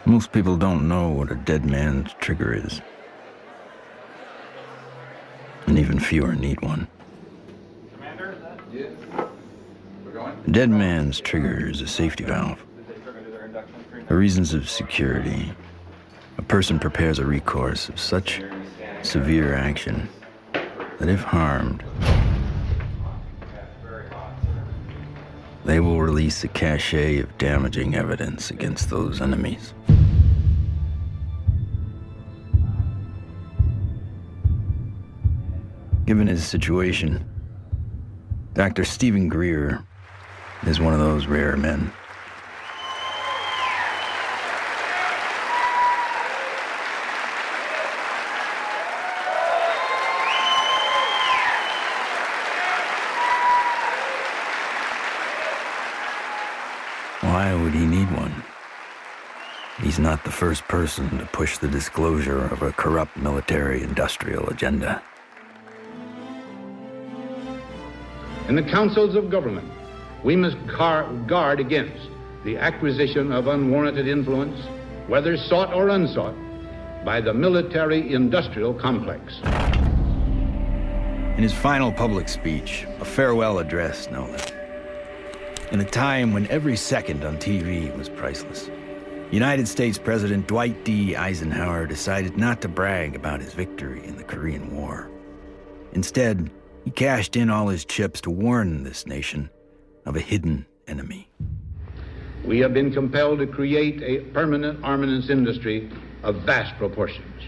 Most people don't know what a dead man's trigger is. And even fewer need one. Commander? Yes. We're going? A dead man's trigger is a safety valve. For reasons of security, a person prepares a recourse of such severe action that if harmed, they will release a cache of damaging evidence against those enemies. Given his situation, Dr. Stephen Greer is one of those rare men. Why would he need one? He's not the first person to push the disclosure of a corrupt military-industrial agenda. In the councils of government, we must guard against the acquisition of unwarranted influence, whether sought or unsought, by the military-industrial complex. In his final public speech, a farewell address, no less, in a time when every second on TV was priceless, United States President Dwight D. Eisenhower decided not to brag about his victory in the Korean War. Instead, he cashed in all his chips to warn this nation of a hidden enemy. We have been compelled to create a permanent armaments industry of vast proportions.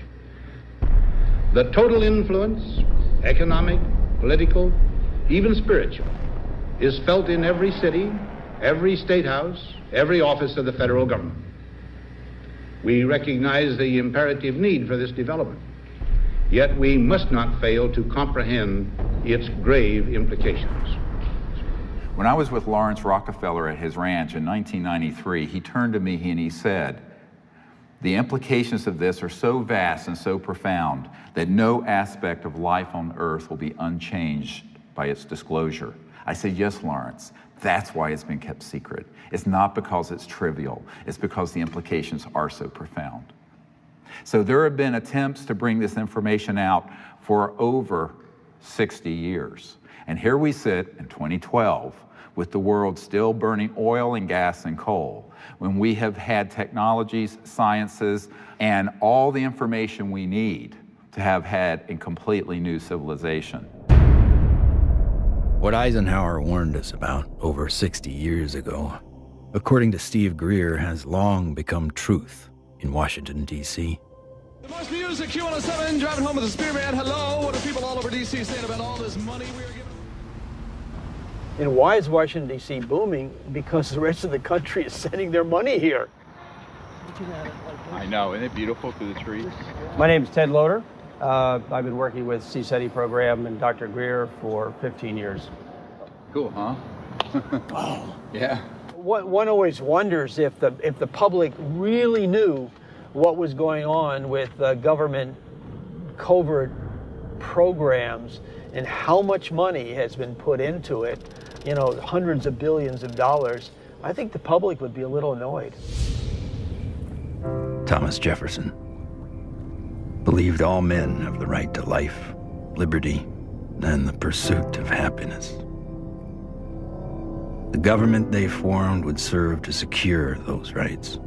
The total influence, economic, political, even spiritual, is felt in every city, every state house, every office of the federal government. We recognize the imperative need for this development, yet we must not fail to comprehend its grave implications. When I was with Lawrence Rockefeller at his ranch in 1993, he turned to me and he said, "The implications of this are so vast and so profound that no aspect of life on Earth will be unchanged by its disclosure." I said, "Yes, Lawrence, that's why it's been kept secret. It's not because it's trivial, it's because the implications are so profound." So there have been attempts to bring this information out for over 60 years. And here we sit in 2012 with the world still burning oil and gas and coal, when we have had technologies, sciences, and all the information we need to have had a completely new civilization. What Eisenhower warned us about over 60 years ago, according to Steve Greer, has long become truth in Washington, D.C. The most music, Q107, driving home with the Spearman. Hello, what are people all over D.C. saying about all this money we are giving? And why is Washington, D.C. booming? Because the rest of the country is sending their money here. I know, isn't it beautiful through the trees? My name is Ted Loader. I've been working with CSETI program and Dr. Greer for 15 years. Cool, huh? Wow. Yeah. One always wonders if the public really knew what was going on with government covert programs and how much money has been put into it, you know, hundreds of billions of dollars. I think the public would be a little annoyed. Thomas Jefferson believed all men have the right to life, liberty, and the pursuit of happiness. The government they formed would serve to secure those rights.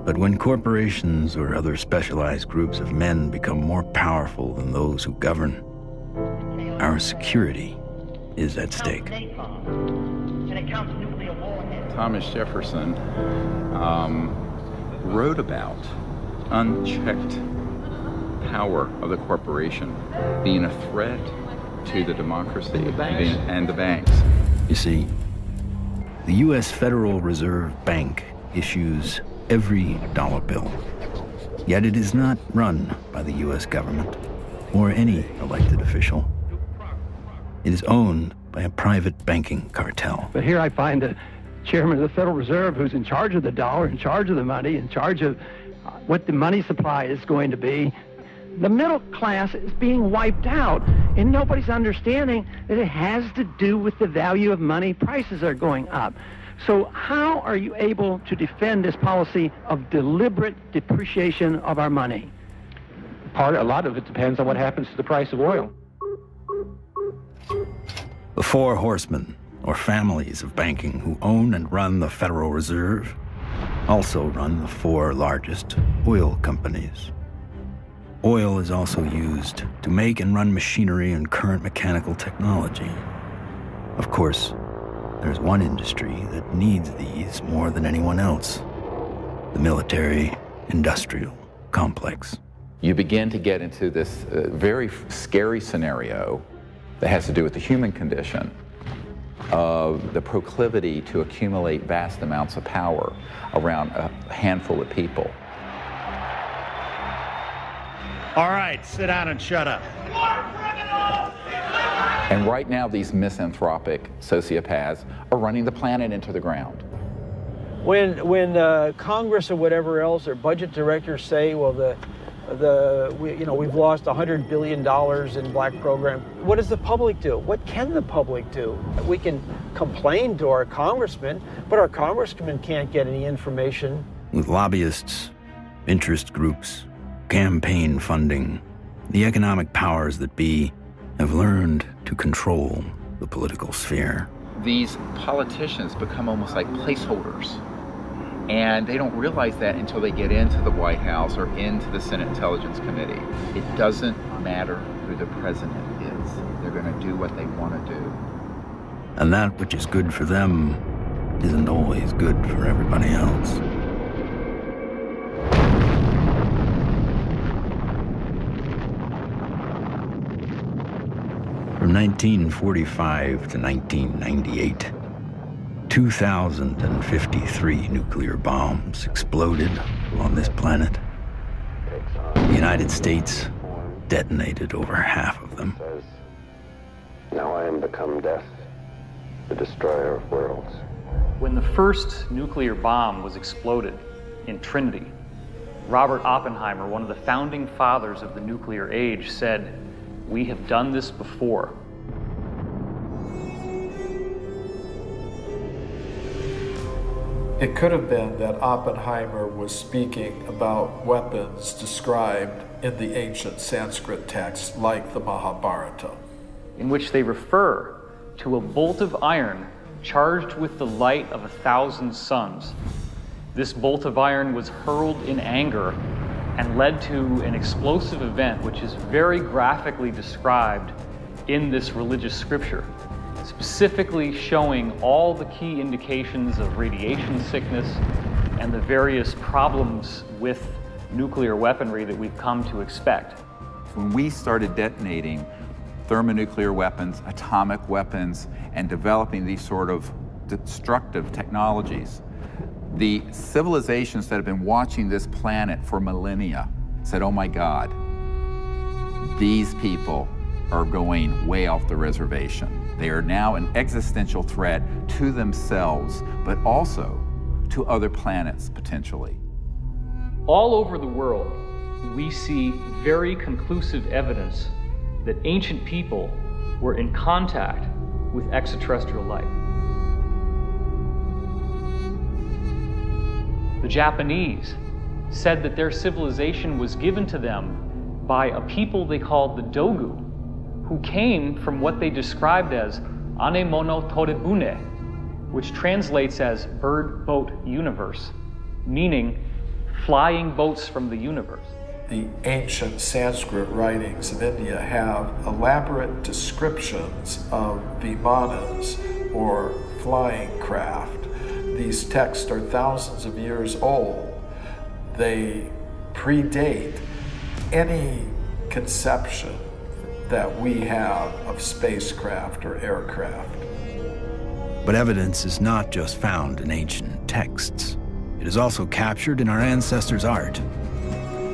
But when corporations or other specialized groups of men become more powerful than those who govern, our security is at stake. Thomas Jefferson wrote about unchecked power of the corporation being a threat to the democracy and the banks. You see, the U.S. Federal Reserve Bank issues every dollar bill, yet it is not run by the U.S. government or any elected official. It is owned by a private banking cartel. But here I find the chairman of the Federal Reserve, who's in charge of the dollar, in charge of the money, in charge of what the money supply is going to be, The middle class is being wiped out, and nobody's understanding that it has to do with the value of money. Prices are going up. So how are you able to defend this policy of deliberate depreciation of our money? A lot of it depends on what happens to the price of oil. The four horsemen, or families of banking who own and run the Federal Reserve, also run the four largest oil companies. Oil is also used to make and run machinery and current mechanical technology. Of course, there's one industry that needs these more than anyone else: the military-industrial complex. You begin to get into this very scary scenario that has to do with the human condition, of the proclivity to accumulate vast amounts of power around a handful of people. All right, sit down and shut up. And right now, these misanthropic sociopaths are running the planet into the ground. When Congress or whatever else, or budget directors say, well, we've lost $100 billion in black program. What does the public do? What can the public do? We can complain to our congressmen, but our congressmen can't get any information. With lobbyists, interest groups, campaign funding, the economic powers that be have learned to control the political sphere. These politicians become almost like placeholders. And they don't realize that until they get into the White House or into the Senate Intelligence Committee. It doesn't matter who the president is. They're going to do what they want to do. And that which is good for them isn't always good for everybody else. From 1945 to 1998, 2,053 nuclear bombs exploded on this planet. The United States detonated over half of them. Now I am become death, the destroyer of worlds. When the first nuclear bomb was exploded in Trinity, Robert Oppenheimer, one of the founding fathers of the nuclear age, said, "We have done this before." It could have been that Oppenheimer was speaking about weapons described in the ancient Sanskrit texts like the Mahabharata, in which they refer to a bolt of iron charged with the light of 1,000 suns. This bolt of iron was hurled in anger and led to an explosive event which is very graphically described in this religious scripture, specifically showing all the key indications of radiation sickness and the various problems with nuclear weaponry that we've come to expect. When we started detonating thermonuclear weapons, atomic weapons, and developing these sort of destructive technologies, the civilizations that have been watching this planet for millennia said, oh my God, these people are going way off the reservation. They are now an existential threat to themselves, but also to other planets potentially. All over the world, we see very conclusive evidence that ancient people were in contact with extraterrestrial life. The Japanese said that their civilization was given to them by a people they called the Dogu, who came from what they described as Anemono Torebune, which translates as bird boat universe, meaning flying boats from the universe. The ancient Sanskrit writings of India have elaborate descriptions of vimanas, or flying craft. These texts are thousands of years old. They predate any conception that we have of spacecraft or aircraft. But evidence is not just found in ancient texts. It is also captured in our ancestors' art,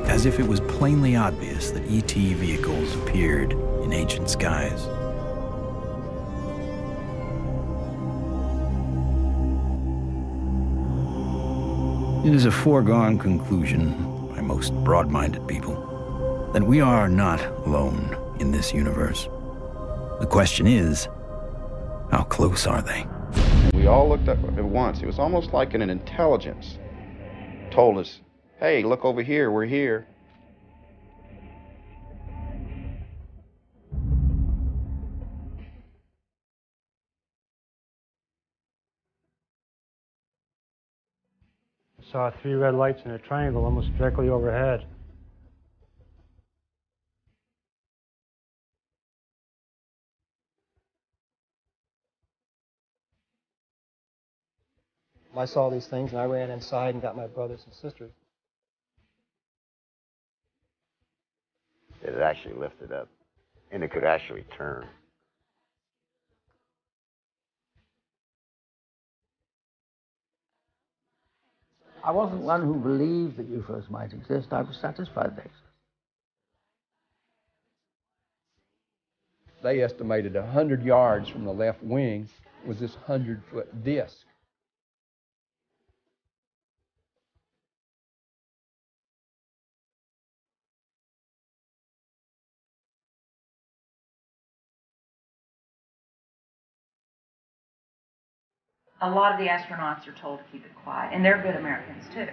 as if it was plainly obvious that ET vehicles appeared in ancient skies. It is a foregone conclusion by most broad-minded people then we are not alone in this universe. The question is, how close are they? We all looked up at once. It was almost like an intelligence told us, hey, look over here, we're here. Saw 3 red lights in a triangle almost directly overhead. I saw these things and I ran inside and got my brothers and sisters. It actually lifted up, and it could actually turn. I wasn't one who believed that UFOs might exist. I was satisfied they existed. They estimated 100 yards from the left wing was this 100-foot disc. A lot of the astronauts are told to keep it quiet, and they're good Americans too.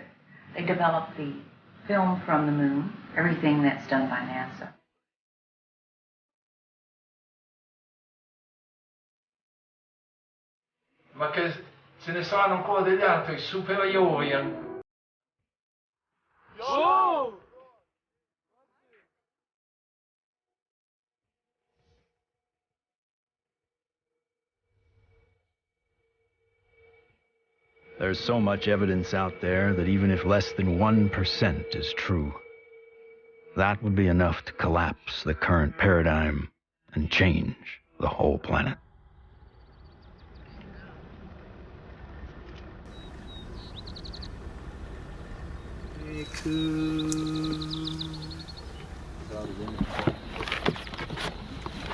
They develop the film from the moon, everything that's done by NASA. Ma che ce ne saranno ancora degli altri superiori. Oh! There's so much evidence out there that even if less than 1% is true, that would be enough to collapse the current paradigm and change the whole planet.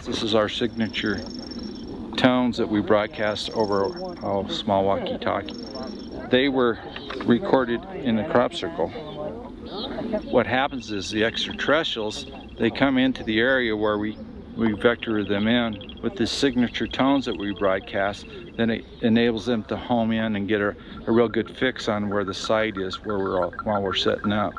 This is our signature tones that we broadcast over a small walkie-talkie. They were recorded in the crop circle. What happens is the extraterrestrials, they come into the area where we vector them in with the signature tones that we broadcast. Then it enables them to home in and get a real good fix on where the site is while we're setting up.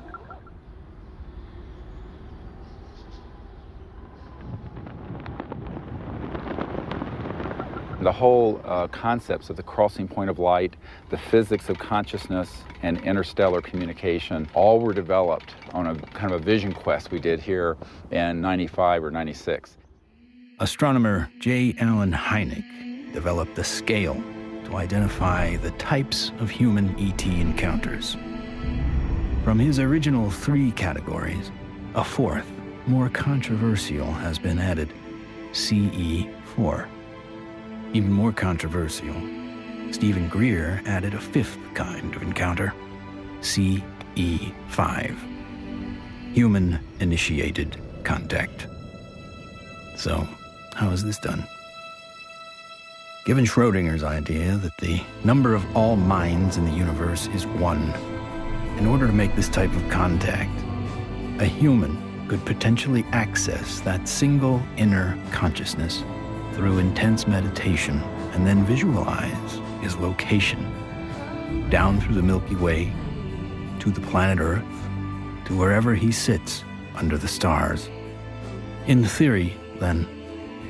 The whole concepts of the crossing point of light, the physics of consciousness, and interstellar communication all were developed on a kind of a vision quest we did here in 95 or 96. Astronomer J. Allen Hynek developed the scale to identify the types of human ET encounters. From his original 3 categories, a 4th, more controversial, has been added, CE4. Even more controversial, Stephen Greer added a 5th kind of encounter, CE5, human-initiated contact. So, how is this done? Given Schrodinger's idea that the number of all minds in the universe is 1, in order to make this type of contact, a human could potentially access that single inner consciousness through intense meditation and then visualize his location down through the Milky Way to the planet Earth to wherever he sits under the stars. In theory, then,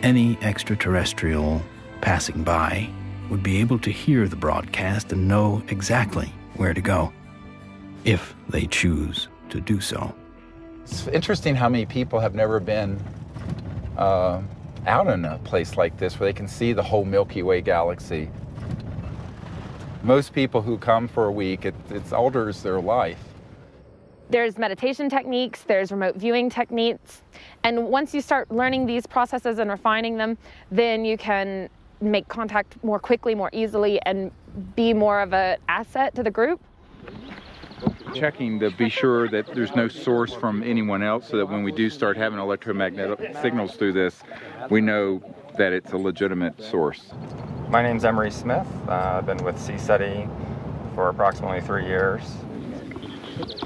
any extraterrestrial passing by would be able to hear the broadcast and know exactly where to go, if they choose to do so. It's interesting how many people have never been out in a place like this where they can see the whole Milky Way galaxy. Most people who come for a week, it alters their life. There's meditation techniques, there's remote viewing techniques, and once you start learning these processes and refining them, then you can make contact more quickly, more easily, and be more of an asset to the group. Checking to be sure that there's no source from anyone else, so that when we do start having electromagnetic signals through this, we know that it's a legitimate source. My name's Emery Smith. I've been with CSETI for approximately 3 years.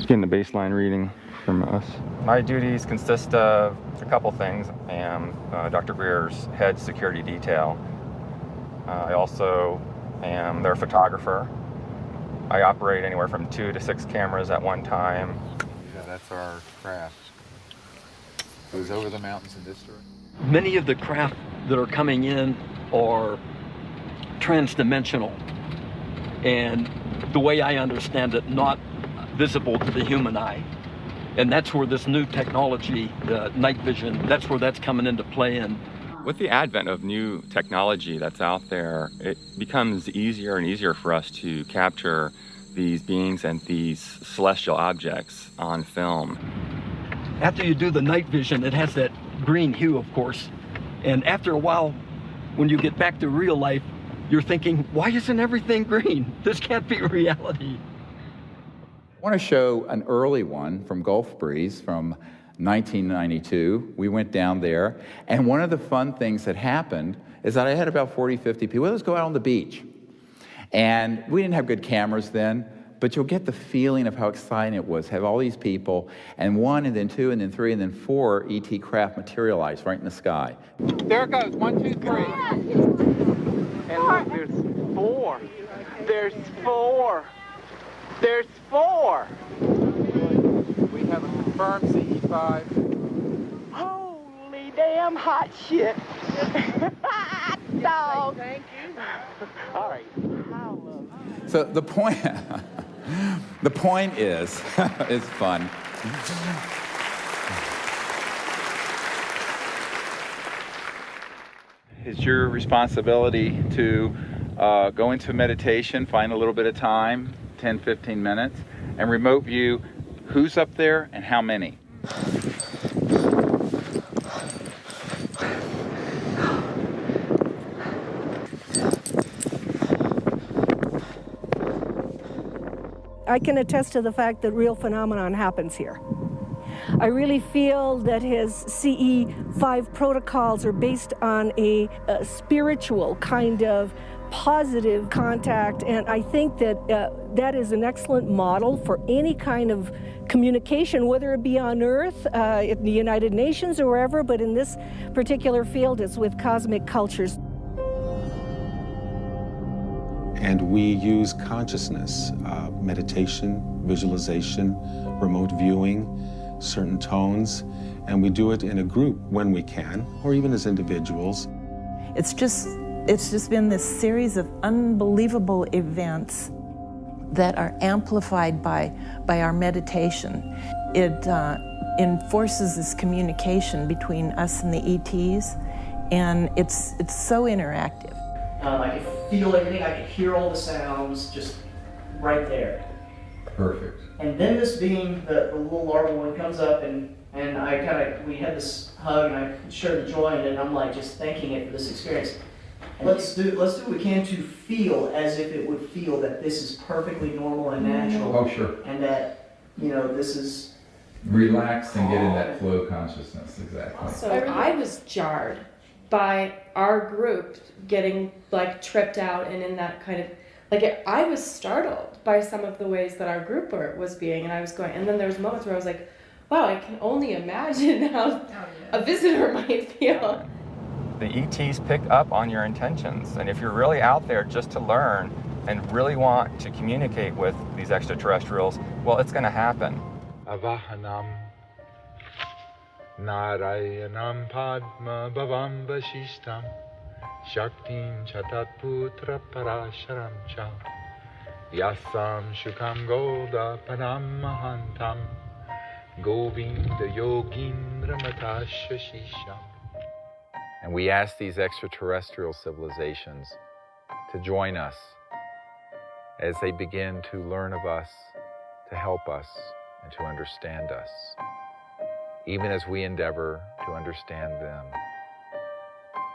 Getting the baseline reading. from us? My duties consist of a couple things. I am Dr. Greer's head security detail. I also am their photographer. I operate anywhere from 2 to 6 cameras at one time. Yeah, that's our craft. Goes over the mountains in this direction. Many of the craft that are coming in are transdimensional, and the way I understand it, not visible to the human eye. And that's where this new technology, night vision, that's where that's coming into play. And with the advent of new technology that's out there, it becomes easier and easier for us to capture these beings and these celestial objects on film. After you do the night vision, it has that green hue, of course. And after a while, when you get back to real life, you're thinking, why isn't everything green? This can't be reality. I want to show an early one from Gulf Breeze from 1992. We went down there, and one of the fun things that happened is that I had about 40, 50 people. Let's go out on the beach. And we didn't have good cameras then, but you'll get the feeling of how exciting it was. Have all these people, and 1, and then 2, and then 3, and then 4 ET craft materialize right in the sky. There it goes, 1, 2, 3. And look, there's 4. There's 4. There's 4. We have a confirmed CE5. Holy damn hot shit. Dog. Thank you. All right. So the point, the point is, it's fun. It's your responsibility to go into meditation, find a little bit of time, 10, 15 minutes, and remote view who's up there and how many. I can attest to the fact that real phenomenon happens here. I really feel that his CE5 protocols are based on a spiritual kind of positive contact, and I think that that is an excellent model for any kind of communication, whether it be on Earth, in the United Nations or wherever, but in this particular field it's with cosmic cultures. And we use consciousness, meditation, visualization, remote viewing, certain tones, and we do it in a group when we can, or even as individuals. It's just been this series of unbelievable events that are amplified by our meditation. It enforces this communication between us and the ETs, and it's so interactive. I could feel everything, I could hear all the sounds just right there. Perfect. And then this being the little larval one comes up, and we had this hug, and I shared the joy in it, and I'm like just thanking it for this experience. Let's do what we can to feel as if it would feel that this is perfectly normal and natural. Oh, sure. And that, this is... Relax and get in that flow consciousness, exactly. So I was jarred by our group getting tripped out and in that kind of, I was startled by some of the ways that our group was being, and I was going, and then there was moments where I was like, wow, I can only imagine how a visitor might feel. The ETs pick up on your intentions, and if you're really out there just to learn and really want to communicate with these extraterrestrials, well, it's going to happen. Avahanam Narayanam Padma Bhavam Vashishtam Shaktim Chatat Putra Parasharam Cha Yasam Shukam Golda Padam Mahantam Govinda Yogindra Matashashisham. And we ask these extraterrestrial civilizations to join us as they begin to learn of us, to help us, and to understand us, even as we endeavor to understand them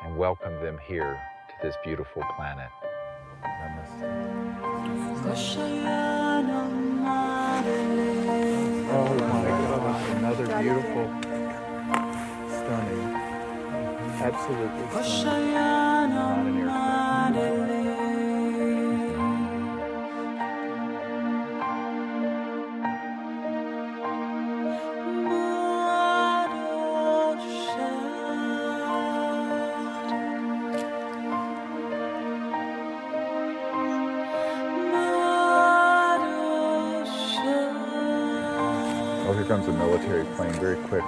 and welcome them here to this beautiful planet. Namaste. Oh my God, another beautiful, stunning, absolutely stunning, not an aircraft. comes a military plane very quick.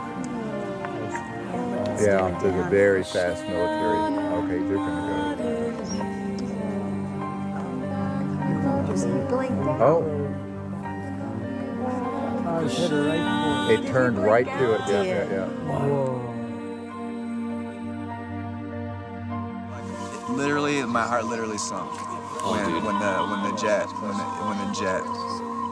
Yeah, there's a very fast military. Okay, they're gonna go. Oh. It turned right to it. Yeah. Literally, my heart literally sunk when the jet,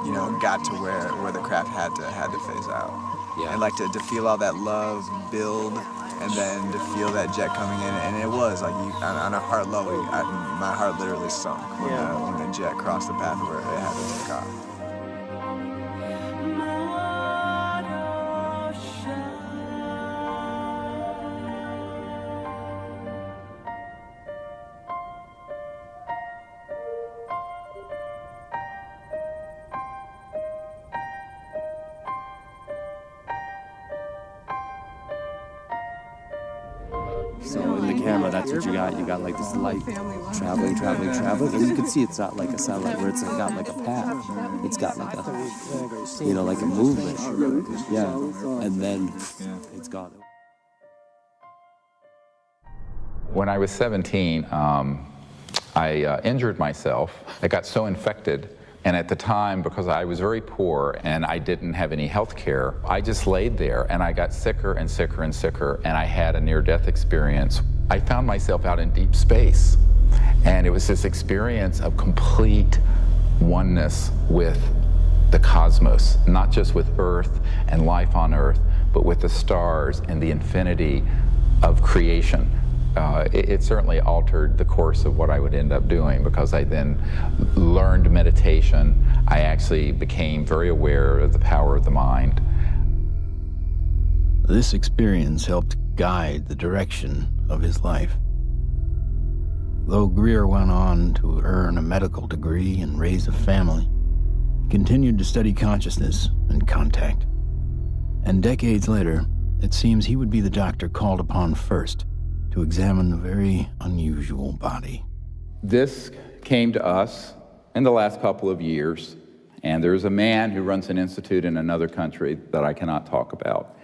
you know, got to where the craft had to phase out. Yeah. And like to feel all that love build, and then to feel that jet coming in, and it was like on a heart level, my heart literally sunk when the jet crossed the path where it had to take off. So in the camera, that's what you got. You got like this light traveling, and you can see it's not like a satellite where it's got like a path. It's got like a, you know, like a movement. Yeah, and then it's gone. When I was 17, I injured myself. I got so infected. And at the time, because I was very poor and I didn't have any health care, I just laid there and I got sicker and sicker and sicker, and I had a near-death experience. I found myself out in deep space, and it was this experience of complete oneness with the cosmos, not just with Earth and life on Earth, but with the stars and the infinity of creation. It certainly altered the course of what I would end up doing, because I then learned meditation. I actually became very aware of the power of the mind. This experience helped guide the direction of his life. Though Greer went on to earn a medical degree and raise a family, he continued to study consciousness and contact. And decades later, it seems he would be the doctor called upon first to examine the very unusual body. This came to us in the last couple of years, and there's a man who runs an institute in another country that I cannot talk about.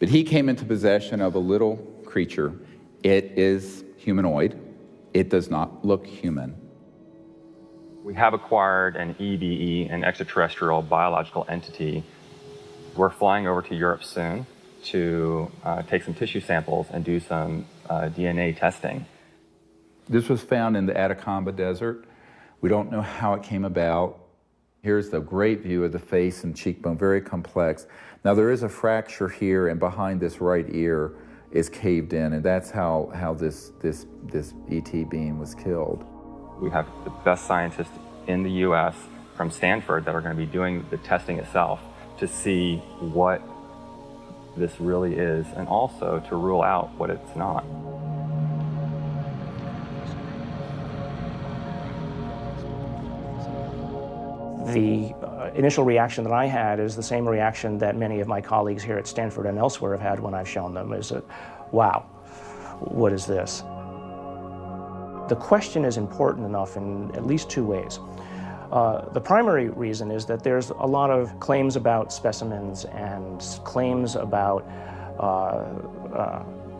But he came into possession of a little creature. It is humanoid. It does not look human. We have acquired an EBE, an extraterrestrial biological entity. We're flying over to Europe soon to take some tissue samples and do some DNA testing. This was found in the Atacama Desert. We don't know how it came about. Here's the great view of the face and cheekbone, very complex. Now there is a fracture here, and behind this right ear is caved in, and that's how this ET being was killed. We have the best scientists in the US from Stanford that are going to be doing the testing itself to see what this really is, and also to rule out what it's not. The initial reaction that I had is the same reaction that many of my colleagues here at Stanford and elsewhere have had when I've shown them, is that, wow, what is this? The question is important enough in at least two ways. The primary reason is that there's a lot of claims about specimens and claims about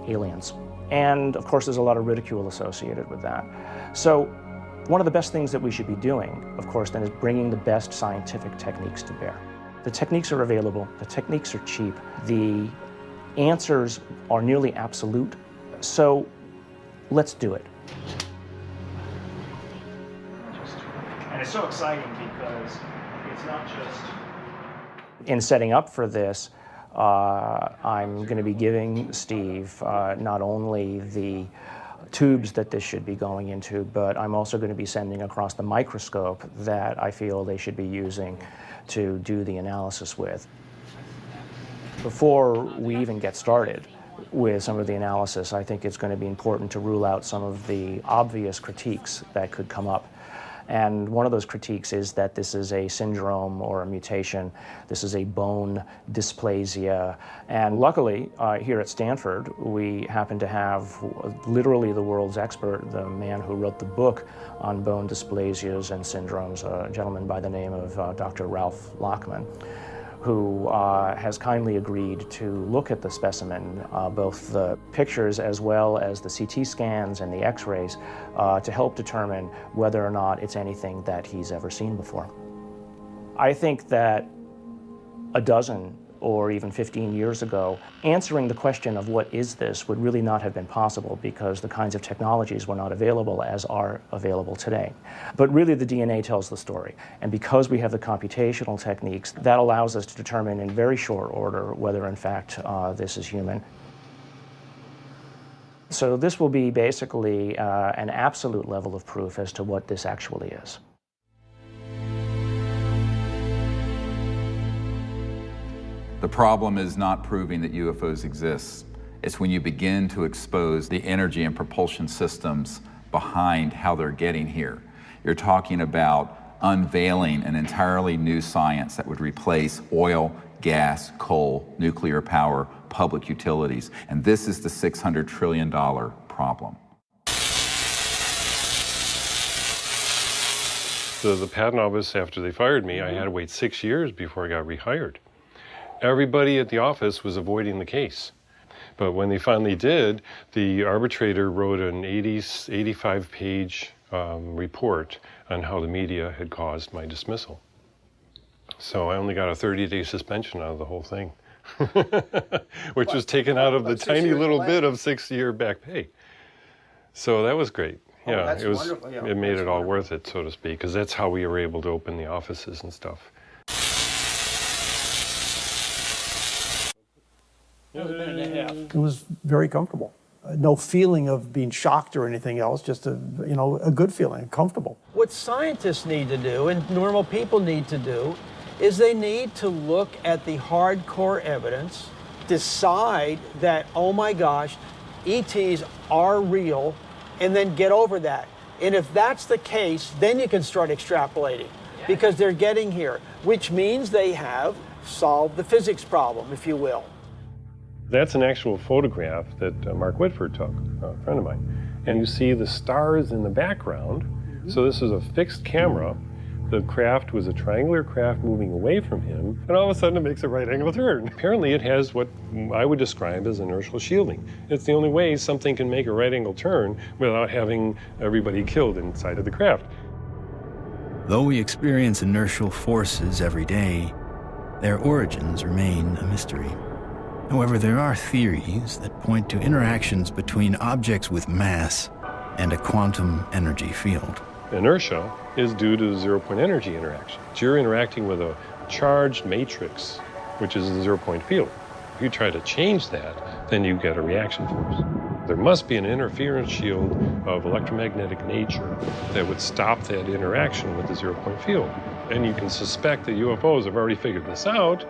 aliens. And of course, there's a lot of ridicule associated with that. So one of the best things that we should be doing, of course, then is bringing the best scientific techniques to bear. The techniques are available, the techniques are cheap, the answers are nearly absolute, so let's do it. And it's so exciting because it's not just... In setting up for this, I'm going to be giving Steve not only the tubes that this should be going into, but I'm also going to be sending across the microscope that I feel they should be using to do the analysis with. Before we even get started with some of the analysis, I think it's going to be important to rule out some of the obvious critiques that could come up. And one of those critiques is that this is a syndrome or a mutation. This is a bone dysplasia. And luckily, here at Stanford, we happen to have literally the world's expert, the man who wrote the book on bone dysplasias and syndromes, a gentleman by the name of Dr. Ralph Lachman, who has kindly agreed to look at the specimen, both the pictures as well as the CT scans and the X-rays, to help determine whether or not it's anything that he's ever seen before. I think that a dozen or even 15 years ago, answering the question of what is this would really not have been possible because the kinds of technologies were not available as are available today. But really the DNA tells the story. And because we have the computational techniques, that allows us to determine in very short order whether in fact this is human. So this will be basically an absolute level of proof as to what this actually is. The problem is not proving that UFOs exist. It's when you begin to expose the energy and propulsion systems behind how they're getting here. You're talking about unveiling an entirely new science that would replace oil, gas, coal, nuclear power, public utilities. And this is the $600 trillion problem. So the patent office, after they fired me, I had to wait 6 years before I got rehired. Everybody at the office was avoiding the case. But when they finally did, the arbitrator wrote an 85-page report on how the media had caused my dismissal. So I only got a 30-day suspension out of the whole thing, which was taken out of the tiny little bit of 6-year back pay. So that was great. Yeah, it was. Yeah, it made it all worth it, so to speak, because that's how we were able to open the offices and stuff. It was very comfortable. No feeling of being shocked or anything else, just a good feeling, comfortable. What scientists need to do, and normal people need to do, is they need to look at the hardcore evidence, decide that, oh my gosh, ETs are real, and then get over that. And if that's the case, then you can start extrapolating, because they're getting here, which means they have solved the physics problem, if you will. That's an actual photograph that Mark Whitford took, a friend of mine. And you see the stars in the background. So this is a fixed camera. The craft was a triangular craft moving away from him, and all of a sudden it makes a right angle turn. Apparently it has what I would describe as inertial shielding. It's the only way something can make a right angle turn without having everybody killed inside of the craft. Though we experience inertial forces every day, their origins remain a mystery. However, there are theories that point to interactions between objects with mass and a quantum energy field. Inertia is due to the zero-point energy interaction. You're interacting with a charged matrix, which is a zero-point field. If you try to change that, then you get a reaction force. There must be an interference shield of electromagnetic nature that would stop that interaction with the zero-point field. And you can suspect that UFOs have already figured this out,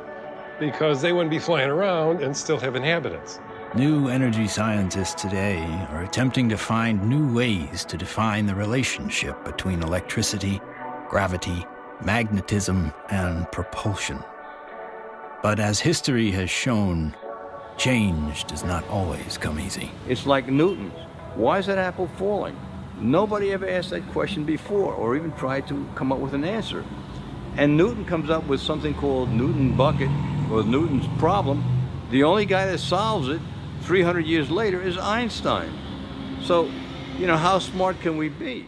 because they wouldn't be flying around and still have inhabitants. New energy scientists today are attempting to find new ways to define the relationship between electricity, gravity, magnetism, and propulsion. But as history has shown, change does not always come easy. It's like Newton. Why is that apple falling? Nobody ever asked that question before or even tried to come up with an answer. And Newton comes up with something called Newton bucket, or Newton's problem. The only guy that solves it 300 years later is Einstein. So, how smart can we be?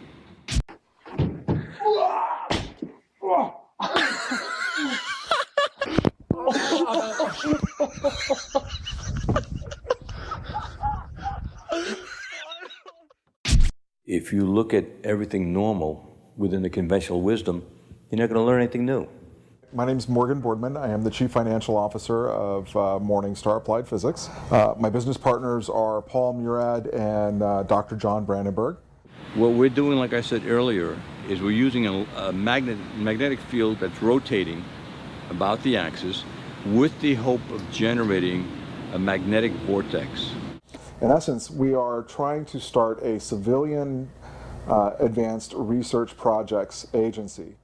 If you look at everything normal within the conventional wisdom, you're not going to learn anything new. My name is Morgan Boardman. I am the Chief Financial Officer of Morningstar Applied Physics. My business partners are Paul Murad and Dr. John Brandenburg. What we're doing, like I said earlier, is we're using a magnetic field that's rotating about the axis with the hope of generating a magnetic vortex. In essence, we are trying to start a civilian advanced research projects agency.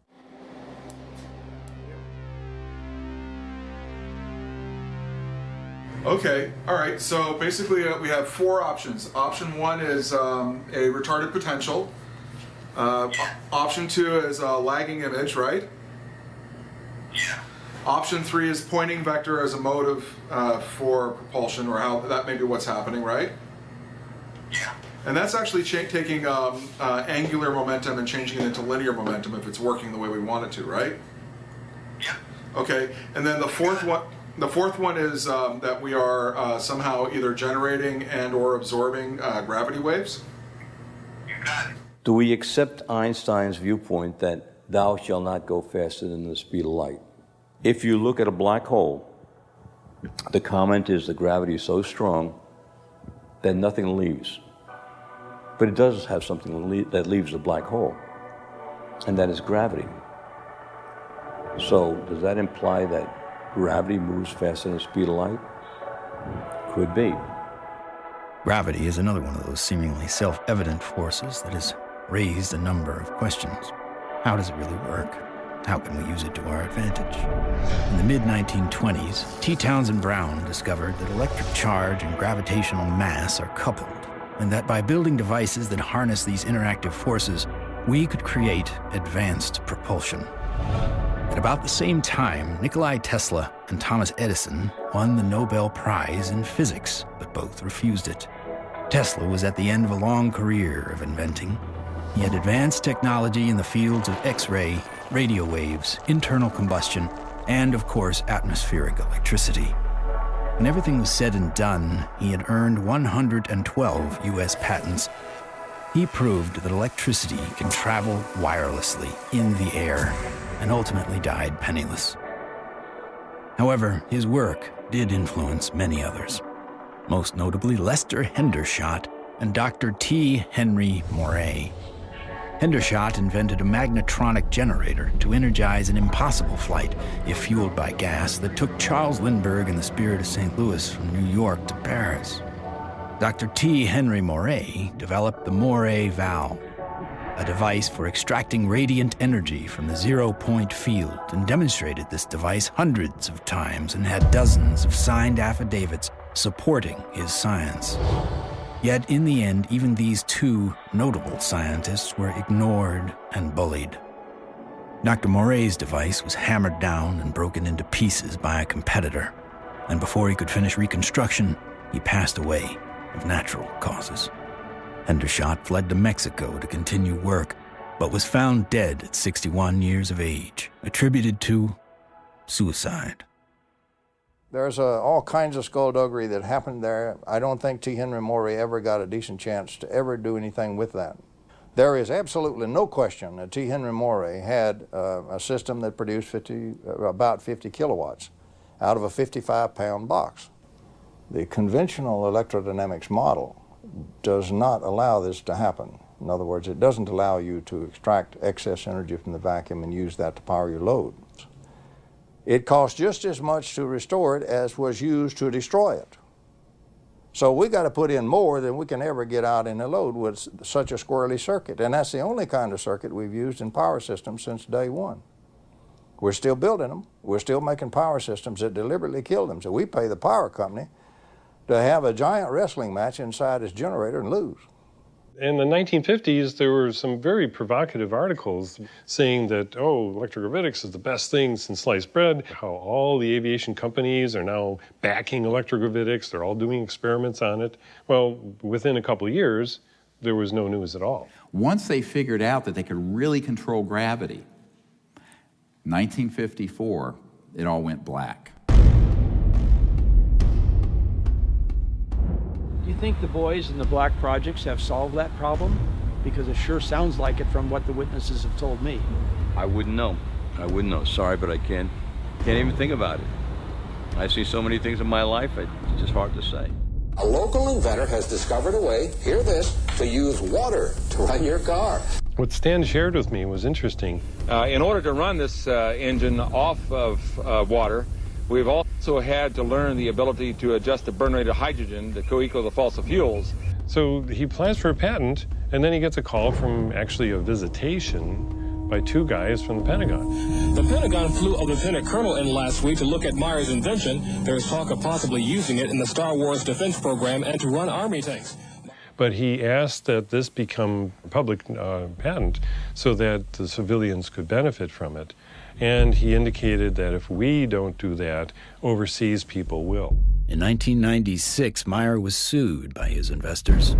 Okay, all right, so basically we have 4 options. Option 1 is a retarded potential. Option 2 is a lagging image, right? Yeah. Option 3 is pointing vector as a motive for propulsion, or how that may be what's happening, right? Yeah. And that's actually taking angular momentum and changing it into linear momentum if it's working the way we want it to, right? Yeah. Okay, and then the fourth one is that we are somehow either generating and or absorbing gravity waves. You got it. Do we accept Einstein's viewpoint that thou shalt not go faster than the speed of light? If you look at a black hole, the comment is the gravity is so strong that nothing leaves. But it does have something that leaves the black hole, and that is gravity. So does that imply that gravity moves faster than the speed of light? Could be. Gravity is another one of those seemingly self-evident forces that has raised a number of questions. How does it really work? How can we use it to our advantage? In the mid-1920s, T. Townsend Brown discovered that electric charge and gravitational mass are coupled, and that by building devices that harness these interactive forces, we could create advanced propulsion. At about the same time, Nikola Tesla and Thomas Edison won the Nobel Prize in physics, but both refused it. Tesla was at the end of a long career of inventing. He had advanced technology in the fields of X-ray, radio waves, internal combustion, and, of course, atmospheric electricity. When everything was said and done, he had earned 112 U.S. patents. He proved that electricity can travel wirelessly in the air, and ultimately died penniless. However, his work did influence many others, most notably Lester Hendershot and Dr. T. Henry Moray. Hendershot invented a magnetronic generator to energize an impossible flight, if fueled by gas, that took Charles Lindbergh and the Spirit of St. Louis from New York to Paris. Dr. T. Henry Moray developed the Moray valve, a device for extracting radiant energy from the zero-point field, and demonstrated this device hundreds of times and had dozens of signed affidavits supporting his science. Yet in the end, even these two notable scientists were ignored and bullied. Dr. Moray's device was hammered down and broken into pieces by a competitor, and before he could finish reconstruction, he passed away of natural causes. Hendershot fled to Mexico to continue work, but was found dead at 61 years of age, attributed to suicide. There's all kinds of skullduggery that happened there. I don't think T. Henry Moray ever got a decent chance to ever do anything with that. There is absolutely no question that T. Henry Moray had a system that produced about 50 kilowatts out of a 55-pound box. The conventional electrodynamics model does not allow this to happen. In other words, it doesn't allow you to extract excess energy from the vacuum and use that to power your load. It costs just as much to restore it as was used to destroy it. So we got to put in more than we can ever get out in a load with such a squirrely circuit. And that's the only kind of circuit we've used in power systems since day one. We're still building them. We're still making power systems that deliberately kill them. So we pay the power company to have a giant wrestling match inside his generator and lose. In the 1950s, there were some very provocative articles saying that, oh, electrogravitics is the best thing since sliced bread, how all the aviation companies are now backing electrogravitics, they're all doing experiments on it. Well, within a couple of years, there was no news at all. Once they figured out that they could really control gravity, 1954, it all went black. Do you think the boys in the black projects have solved that problem? Because it sure sounds like it from what the witnesses have told me. I wouldn't know. I wouldn't know. Sorry, but I can't even think about it. I see so many things in my life, it's just hard to say. A local inventor has discovered a way, hear this, to use water to run your car. What Stan shared with me was interesting. In order to run this engine off of water, we've also had to learn the ability to adjust the burn rate of hydrogen to co-equal the fossil fuels. So he applies for a patent, and then he gets a call from actually a visitation by two guys from the Pentagon. The Pentagon flew a lieutenant colonel in last week to look at Meyer's invention. There's talk of possibly using it in the Star Wars defense program and to run Army tanks. But he asked that this become public patent so that the civilians could benefit from it. And he indicated that if we don't do that, overseas people will. In 1996, Meyer was sued by his investors,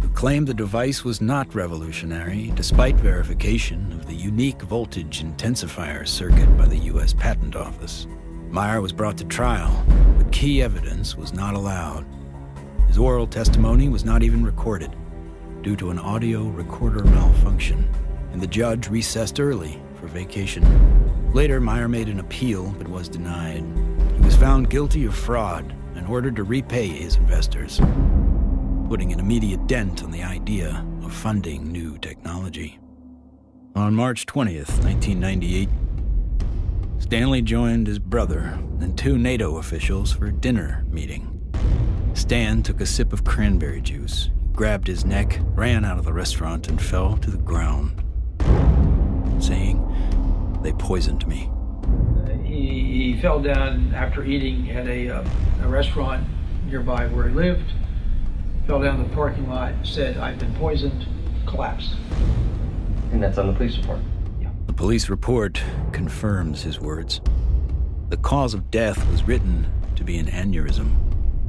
who claimed the device was not revolutionary, despite verification of the unique voltage intensifier circuit by the U.S. Patent Office. Meyer was brought to trial, but key evidence was not allowed. His oral testimony was not even recorded due to an audio recorder malfunction, and the judge recessed early for vacation. Later, Meyer made an appeal but was denied. He was found guilty of fraud and ordered to repay his investors, putting an immediate dent on the idea of funding new technology. On March 20th, 1998, Stanley joined his brother and 2 NATO officials for a dinner meeting. Stan took a sip of cranberry juice, grabbed his neck, ran out of the restaurant, and fell to the ground, saying, "They poisoned me." He fell down after eating at a restaurant nearby where he lived, fell down the parking lot, said, "I've been poisoned," collapsed. And that's on the police report? Yeah. The police report confirms his words. The cause of death was written to be an aneurysm,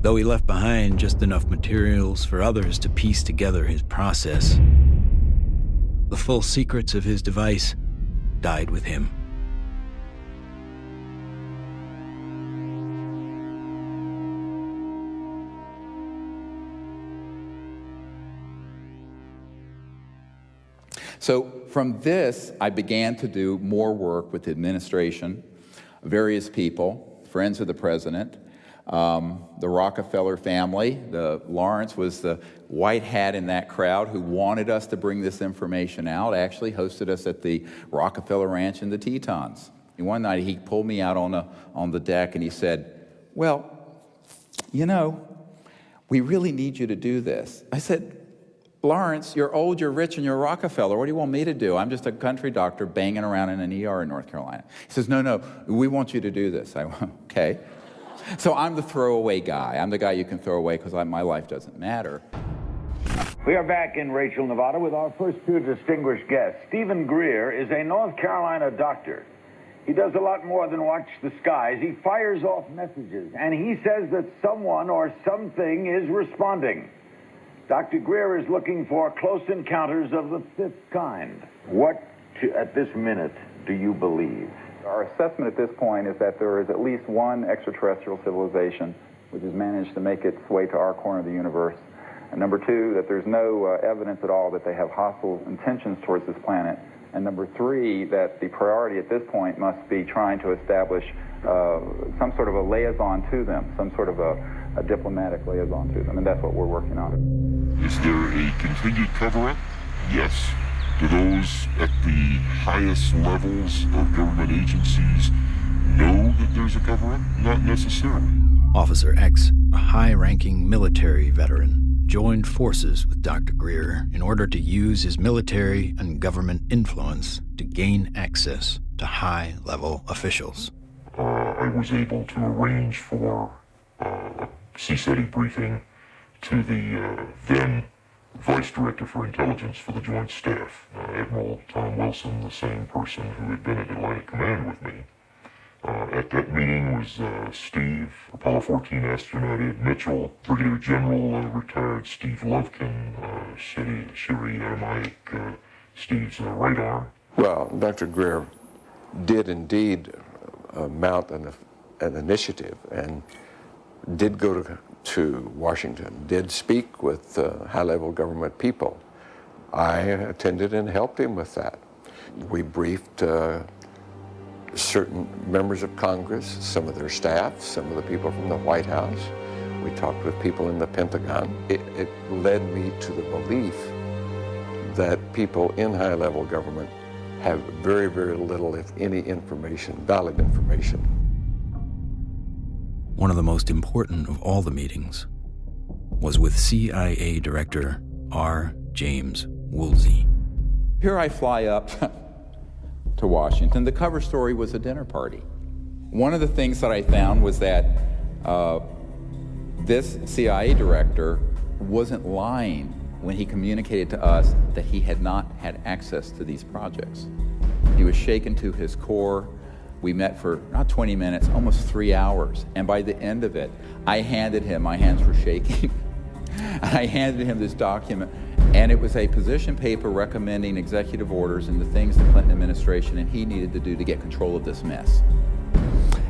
though he left behind just enough materials for others to piece together his process. The full secrets of his device died with him. So from this, I began to do more work with the administration, various people, friends of the president, the Rockefeller family. Lawrence was the white hat in that crowd who wanted us to bring this information out, actually hosted us at the Rockefeller Ranch in the Tetons. And one night he pulled me out on the deck and he said, "Well, you know, we really need you to do this." I said, "Lawrence, you're old, you're rich, and you're Rockefeller. What do you want me to do? I'm just a country doctor banging around in an ER in North Carolina." He says, no, we want you to do this. I went, okay. So I'm the throwaway guy. I'm the guy you can throw away because my life doesn't matter. We are back in Rachel, Nevada with our first 2 distinguished guests. Stephen Greer is a North Carolina doctor. He does a lot more than watch the skies. He fires off messages, and he says that someone or something is responding. Dr. Greer is looking for close encounters of the 5th kind. What, at this minute, do you believe? Our assessment at this point is that there is at least one extraterrestrial civilization which has managed to make its way to our corner of the universe. And number 2, that there's no evidence at all that they have hostile intentions towards this planet. And number 3, that the priority at this point must be trying to establish some sort of a liaison to them, some sort of a diplomatic liaison to them, and that's what we're working on. Is there a continued cover-up? Yes. Do those at the highest levels of government agencies know that there's a cover-up? Not necessarily. Officer X, a high-ranking military veteran, joined forces with Dr. Greer in order to use his military and government influence to gain access to high-level officials. I was able to arrange for a CSETI briefing to the then Vice Director for Intelligence for the Joint Staff, Admiral Tom Wilson, the same person who had been at Atlantic Command with me. At that meeting was Steve, Apollo 14 astronaut Ed Mitchell, Brigadier General retired Steve Lovkin, Siri Aramaic, Steve's right arm. Well, Dr. Greer did indeed mount an initiative and did go to Washington, did speak with high-level government people. I attended and helped him with that. We briefed certain members of Congress, some of their staff, some of the people from the White House. We talked with people in the Pentagon. It led me to the belief that people in high-level government have very, very little, if any, information, valid information. One of the most important of all the meetings was with CIA Director R. James Woolsey. Here I fly up to Washington. The cover story was a dinner party. One of the things that I found was that this CIA director wasn't lying when he communicated to us that he had not had access to these projects. He was shaken to his core. We met for not 20 minutes, almost 3 hours. And by the end of it, I handed him, my hands were shaking, I handed him this document, and it was a position paper recommending executive orders and the things the Clinton administration and he needed to do to get control of this mess.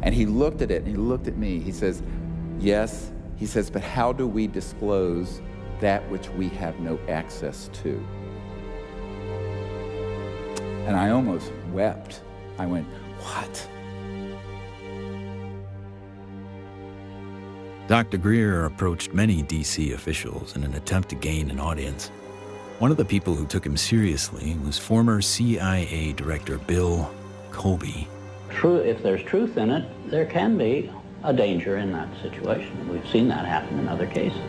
And he looked at it, and he looked at me. He says, yes, he says, but how do we disclose that which we have no access to? And I almost wept. I went, what? Dr. Greer approached many D.C. officials in an attempt to gain an audience. One of the people who took him seriously was former CIA Director Bill Colby. True, if there's truth in it, there can be a danger in that situation. We've seen that happen in other cases.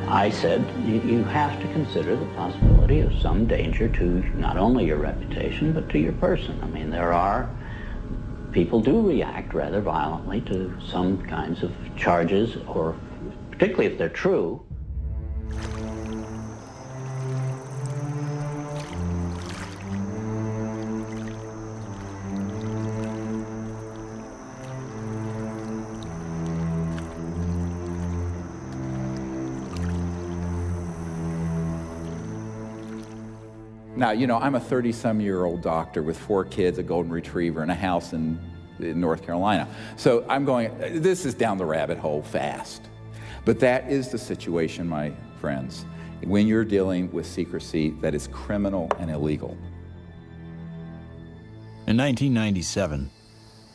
I said, you have to consider the possibility of some danger to not only your reputation, but to your person. I mean, people do react rather violently to some kinds of charges, or particularly if they're true. Now, you know, I'm a 30-some-year-old doctor with 4 kids, a golden retriever, and a house in North Carolina. So I'm going, this is down the rabbit hole fast. But that is the situation, my friends, when you're dealing with secrecy that is criminal and illegal. In 1997,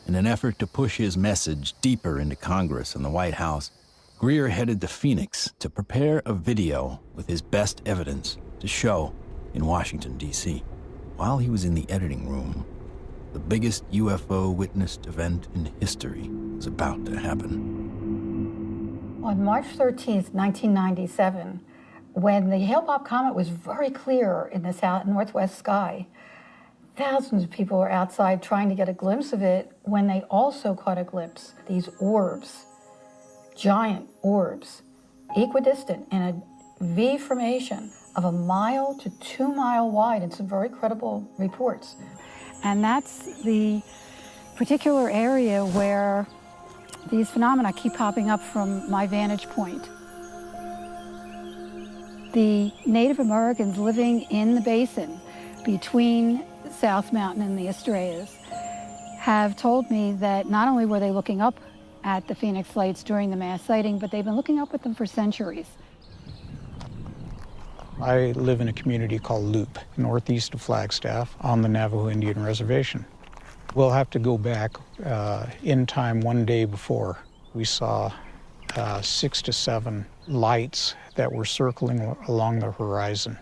in an effort to push his message deeper into Congress and the White House, Greer headed to Phoenix to prepare a video with his best evidence to show in Washington, D.C. While he was in the editing room, the biggest UFO witnessed event in history was about to happen. On March 13th, 1997, when the Hale-Bopp comet was very clear in the northwest sky, thousands of people were outside trying to get a glimpse of it when they also caught a glimpse. These orbs, giant orbs, equidistant in a V formation of 1 mile to 2 mile wide in some very credible reports. And that's the particular area where these phenomena keep popping up from my vantage point. The Native Americans living in the basin between South Mountain and the Estrellas have told me that not only were they looking up at the Phoenix Lights during the mass sighting, but they've been looking up at them for centuries. I live in a community called Loop, northeast of Flagstaff, on the Navajo Indian Reservation. We'll have to go back in time one day before. We saw 6 to 7 lights that were circling along the horizon.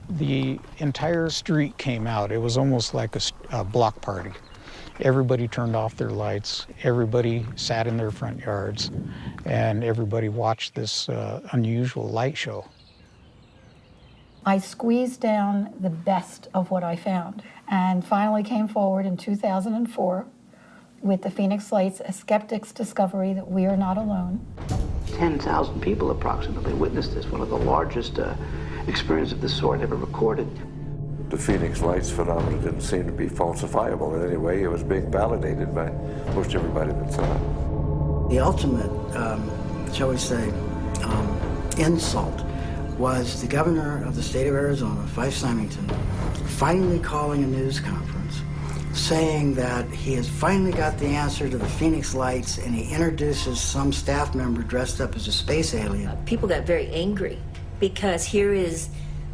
The entire street came out. It was almost like a block party. Everybody turned off their lights, everybody sat in their front yards, and everybody watched this unusual light show. I squeezed down the best of what I found and finally came forward in 2004 with the Phoenix Lights, a skeptic's discovery that we are not alone. 10,000 people approximately witnessed this, one of the largest experiences of this sort ever recorded. The Phoenix Lights phenomenon didn't seem to be falsifiable in any way. It was being validated by most everybody that saw it. The ultimate, shall we say, insult was the governor of the state of Arizona, Fife Symington, finally calling a news conference saying that he has finally got the answer to the Phoenix Lights, and he introduces some staff member dressed up as a space alien. People got very angry because here is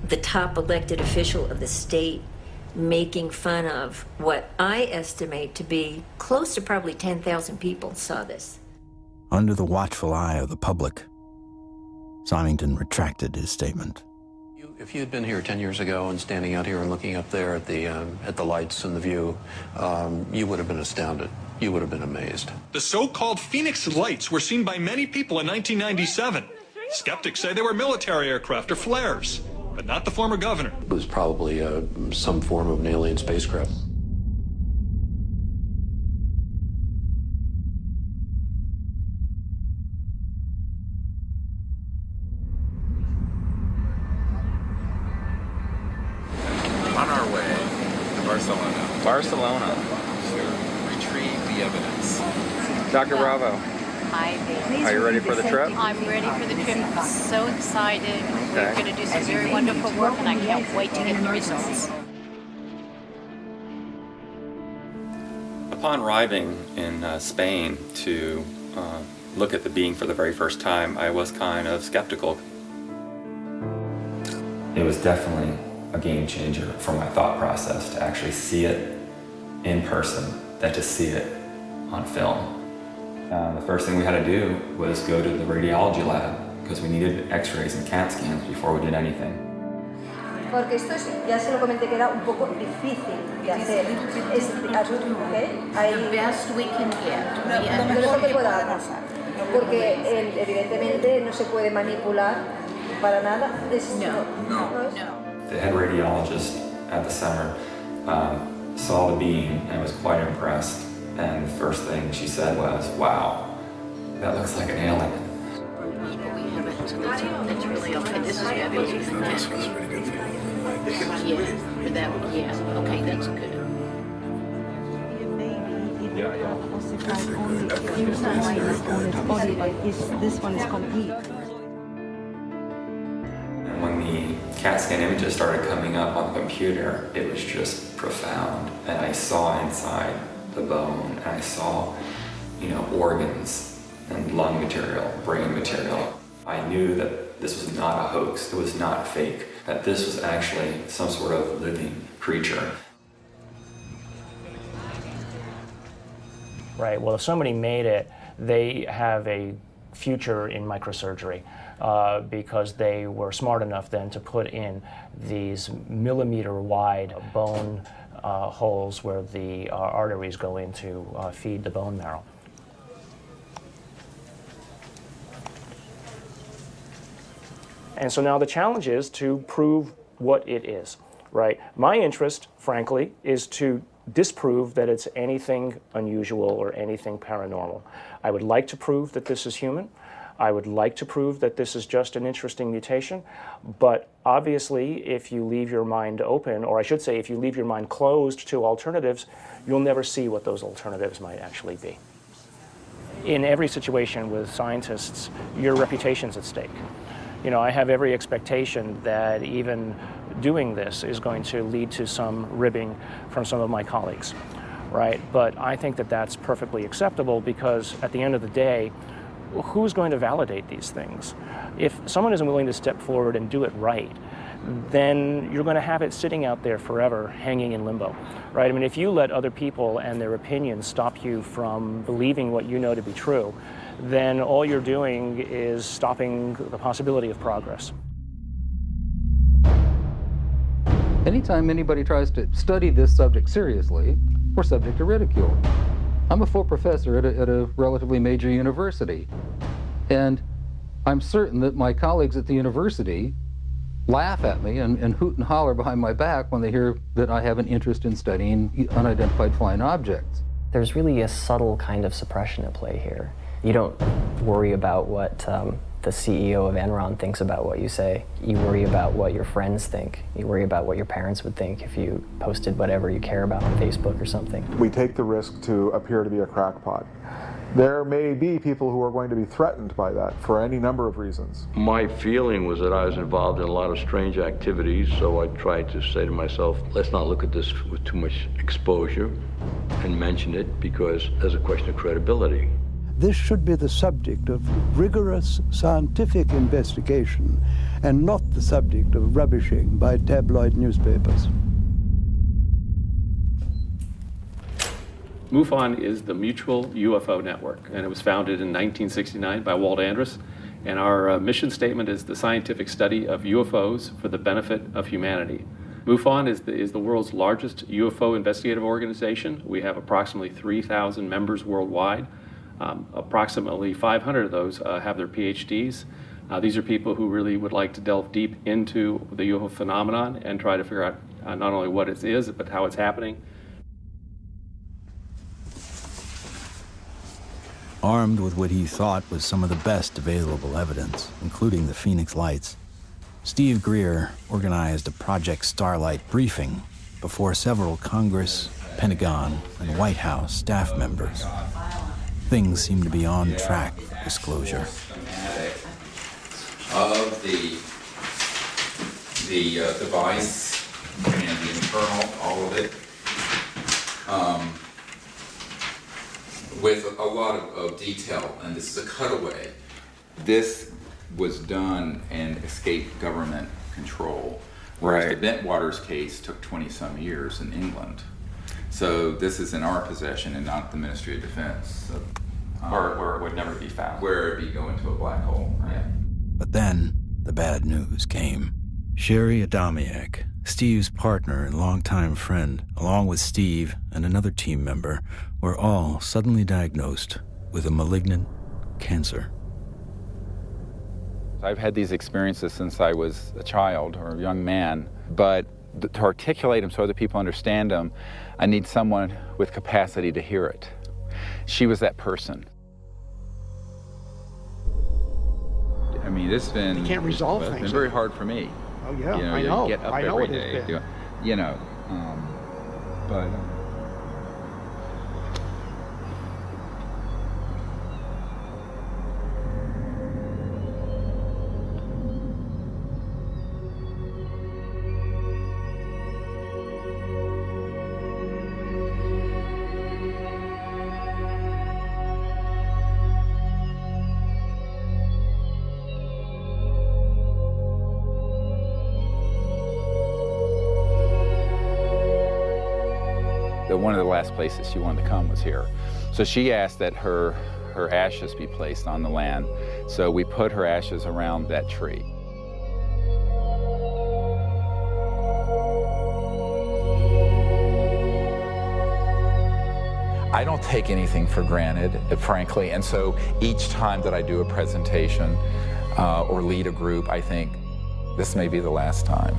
the top elected official of the state making fun of what I estimate to be close to probably 10,000 people saw this. Under the watchful eye of the public, Symington retracted his statement. If you had been here 10 years ago and standing out here and looking up there at the lights and the view, you would have been astounded. You would have been amazed. The so-called Phoenix Lights were seen by many people in 1997. Skeptics say they were military aircraft or flares, but not the former governor. It was probably some form of an alien spacecraft. Barcelona. Barcelona. To retrieve the evidence. Dr. Bravo. Hi, Are you ready for the trip? I'm ready for the trip. I'm so excited. We're going to do some very wonderful work, and I can't wait to get the results. Upon arriving in Spain to look at the being for the very first time, I was kind of skeptical. It was definitely a game changer for my thought process to actually see it in person than to see it on film. The first thing we had to do was go to the radiology lab because we needed x-rays and CAT scans before we did anything. Porque esto es, ya se lo comenté que era un poco difícil de hacer. Es, ¿okay? The best we can get. Lo mejor que podamos. Porque evidentemente no se puede manipular para nada. No. The head radiologist at the center saw the being and was quite impressed. And the first thing she said was, "Wow, that looks like an alien." That's really okay. This is fabulous. This was pretty good for you. Yeah. Okay, that's good. This one is complete. And when the CAT scan images started coming up on the computer, it was just profound. And I saw inside the bone, and I saw, organs and lung material, brain material. I knew that this was not a hoax, it was not fake, that this was actually some sort of living creature. Right, well, if somebody made it, they have a future in microsurgery because they were smart enough then to put in these millimeter-wide bone holes where the arteries go in to feed the bone marrow. And so now the challenge is to prove what it is, right? My interest, frankly, is to disprove that it's anything unusual or anything paranormal. I would like to prove that this is human. I would like to prove that this is just an interesting mutation, but obviously if you leave your mind open, or I should say if you leave your mind closed to alternatives, you'll never see what those alternatives might actually be. In every situation with scientists, your reputation's at stake. I have every expectation that even doing this is going to lead to some ribbing from some of my colleagues, right? But I think that that's perfectly acceptable because at the end of the day, who's going to validate these things? If someone isn't willing to step forward and do it right, then you're going to have it sitting out there forever, hanging in limbo, right? I mean, if you let other people and their opinions stop you from believing what you know to be true, then all you're doing is stopping the possibility of progress. Anytime anybody tries to study this subject seriously, we're subject to ridicule. I'm a full professor at a relatively major university, and I'm certain that my colleagues at the university laugh at me and hoot and holler behind my back when they hear that I have an interest in studying unidentified flying objects. There's really a subtle kind of suppression at play here. You don't worry about what the CEO of Enron thinks about what you say. You worry about what your friends think. You worry about what your parents would think if you posted whatever you care about on Facebook or something. We take the risk to appear to be a crackpot. There may be people who are going to be threatened by that for any number of reasons. My feeling was that I was involved in a lot of strange activities, so I tried to say to myself, let's not look at this with too much exposure and mention it because there's a question of credibility. This should be the subject of rigorous scientific investigation and not the subject of rubbishing by tabloid newspapers. MUFON is the Mutual UFO Network, and it was founded in 1969 by Walt Andrus. And our mission statement is the scientific study of UFOs for the benefit of humanity. MUFON is the world's largest UFO investigative organization. We have approximately 3,000 members worldwide. Approximately 500 of those have their PhDs. These are people who really would like to delve deep into the UFO phenomenon and try to figure out not only what it is, but how it's happening. Armed with what he thought was some of the best available evidence, including the Phoenix Lights, Steve Greer organized a Project Starlight briefing before several Congress, Pentagon, and White House staff members. Things seem to be on track for disclosure. Of the device and the internal, all of it, with a lot of detail, and this is a cutaway. This was done and escaped government control, whereas the Bentwaters case took 20-some years in England. So this is in our possession and not the Ministry of Defense. So, where it would never be found. Where it'd be going to a black hole, right? But then, the bad news came. Sherry Adamiak, Steve's partner and longtime friend, along with Steve and another team member, were all suddenly diagnosed with a malignant cancer. I've had these experiences since I was a child or a young man, but to articulate them so other people understand them, I need someone with capacity to hear it. She was that person. I mean, it's been... You can't resolve things. It's been very hard for me. Oh, yeah, you know, I know. Get up I know every it has day, been. you know, but... One of the last places she wanted to come was here. So she asked that her ashes be placed on the land. So we put her ashes around that tree. I don't take anything for granted, frankly, and so each time that I do a presentation or lead a group, I think this may be the last time.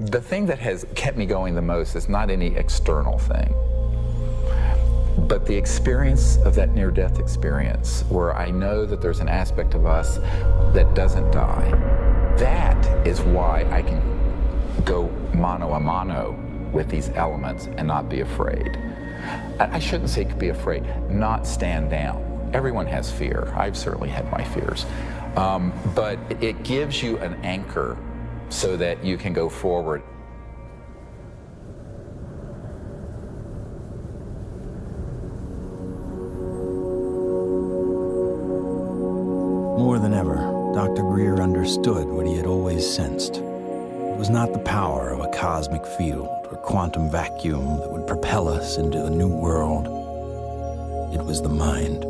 The thing that has kept me going the most is not any external thing, but the experience of that near-death experience where I know that there's an aspect of us that doesn't die. That is why I can go mano a mano with these elements and not be afraid. I shouldn't say be afraid, not stand down. Everyone has fear. I've certainly had my fears. But it gives you an anchor so that you can go forward. More than ever, Dr. Greer understood what he had always sensed. It was not the power of a cosmic field or quantum vacuum that would propel us into a new world. It was the mind.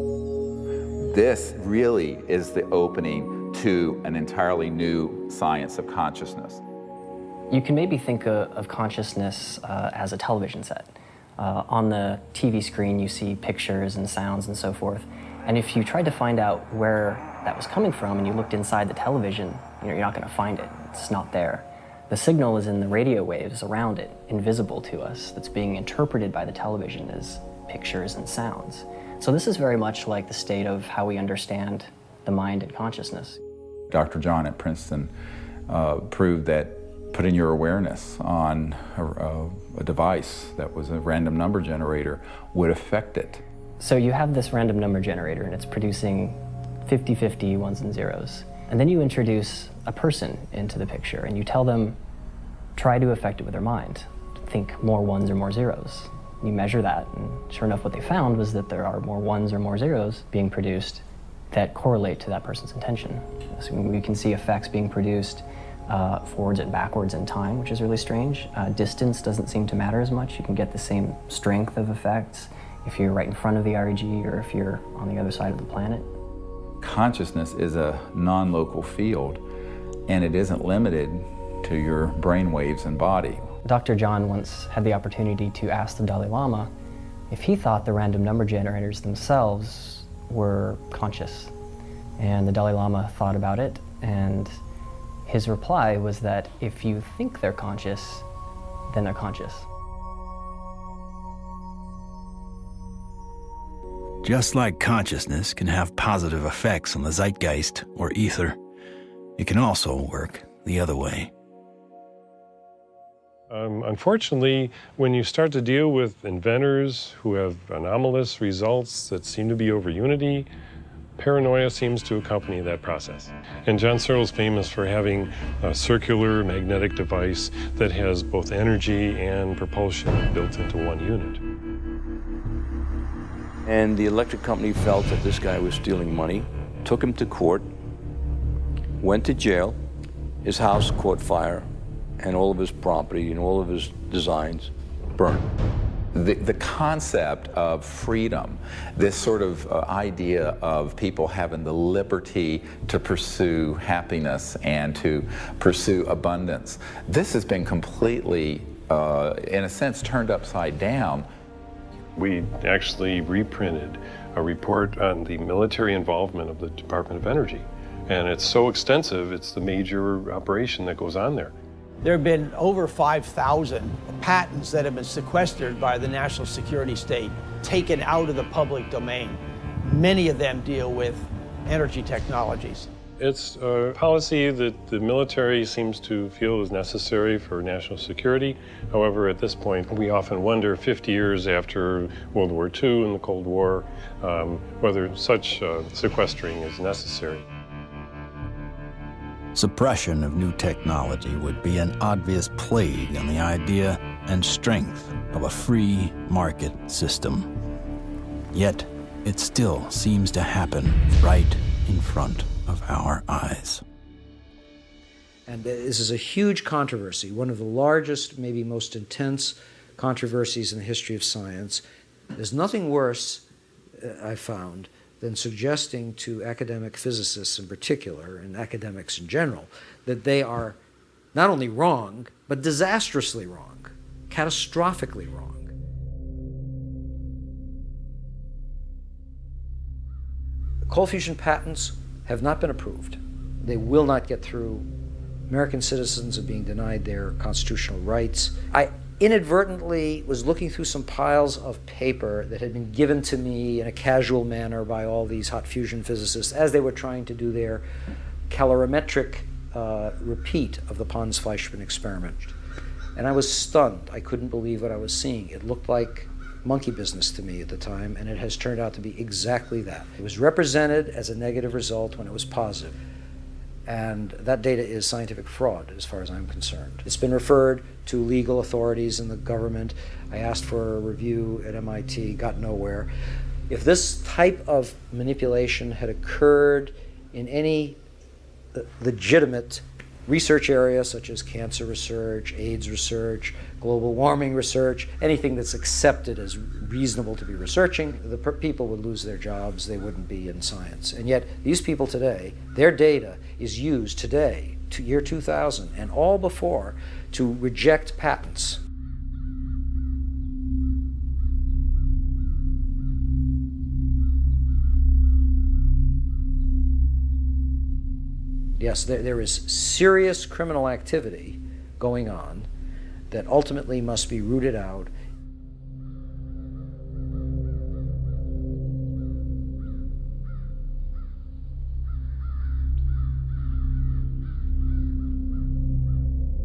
This really is the opening to an entirely new science of consciousness. You can maybe think of consciousness as a television set. On the TV screen, you see pictures and sounds and so forth. And if you tried to find out where that was coming from and you looked inside the television, you're not going to find it. It's not there. The signal is in the radio waves around it, invisible to us, that's being interpreted by the television as pictures and sounds. So this is very much like the state of how we understand the mind and consciousness. Dr. John at Princeton proved that putting your awareness on a device that was a random number generator would affect it. So you have this random number generator and it's producing 50-50 ones and zeros. And then you introduce a person into the picture and you tell them, try to affect it with their mind. Think more ones or more zeros. You measure that, and sure enough what they found was that there are more ones or more zeros being produced that correlate to that person's intention. So we can see effects being produced forwards and backwards in time, which is really strange. Distance doesn't seem to matter as much. You can get the same strength of effects if you're right in front of the REG or if you're on the other side of the planet. Consciousness is a non-local field, and it isn't limited to your brain waves and body. Dr. John once had the opportunity to ask the Dalai Lama if he thought the random number generators themselves were conscious. And the Dalai Lama thought about it, and his reply was that if you think they're conscious, then they're conscious. Just like consciousness can have positive effects on the zeitgeist or ether, It can also work the other way. Unfortunately, when you start to deal with inventors who have anomalous results that seem to be over unity, paranoia seems to accompany that process. And John Searle is famous for having a circular magnetic device that has both energy and propulsion built into one unit. And the electric company felt that this guy was stealing money, took him to court, went to jail, his house caught fire, and all of his property and all of his designs burned. The concept of freedom, this sort of idea of people having the liberty to pursue happiness and to pursue abundance, this has been completely, in a sense, turned upside down. We actually reprinted a report on the military involvement of the Department of Energy. And it's so extensive, it's the major operation that goes on there. There have been over 5,000 patents that have been sequestered by the national security state, taken out of the public domain. Many of them deal with energy technologies. It's a policy that the military seems to feel is necessary for national security. However, at this point, we often wonder, 50 years after World War II and the Cold War, whether such sequestering is necessary. Suppression of new technology would be an obvious plague on the idea and strength of a free market system. Yet, it still seems to happen right in front of our eyes. And this is a huge controversy, one of the largest, maybe most intense controversies in the history of science. There's nothing worse, I found, than suggesting to academic physicists in particular, and academics in general, that they are not only wrong, but disastrously wrong, catastrophically wrong. Cold fusion patents have not been approved. They will not get through. American citizens are being denied their constitutional rights. I inadvertently was looking through some piles of paper that had been given to me in a casual manner by all these hot fusion physicists as they were trying to do their calorimetric repeat of the Pons-Fleischmann experiment. And I was stunned. I couldn't believe what I was seeing. It looked like monkey business to me at the time, and it has turned out to be exactly that. It was represented as a negative result when it was positive. And that data is scientific fraud, as far as I'm concerned. It's been referred to legal authorities in the government. I asked for a review at MIT, got nowhere. If this type of manipulation had occurred in any legitimate research area, such as cancer research, AIDS research, global warming research, anything that's accepted as reasonable to be researching, the people would lose their jobs, they wouldn't be in science. And yet, these people today, their data is used today, to year 2000, and all before, to reject patents. Yes, there is serious criminal activity going on that ultimately must be rooted out.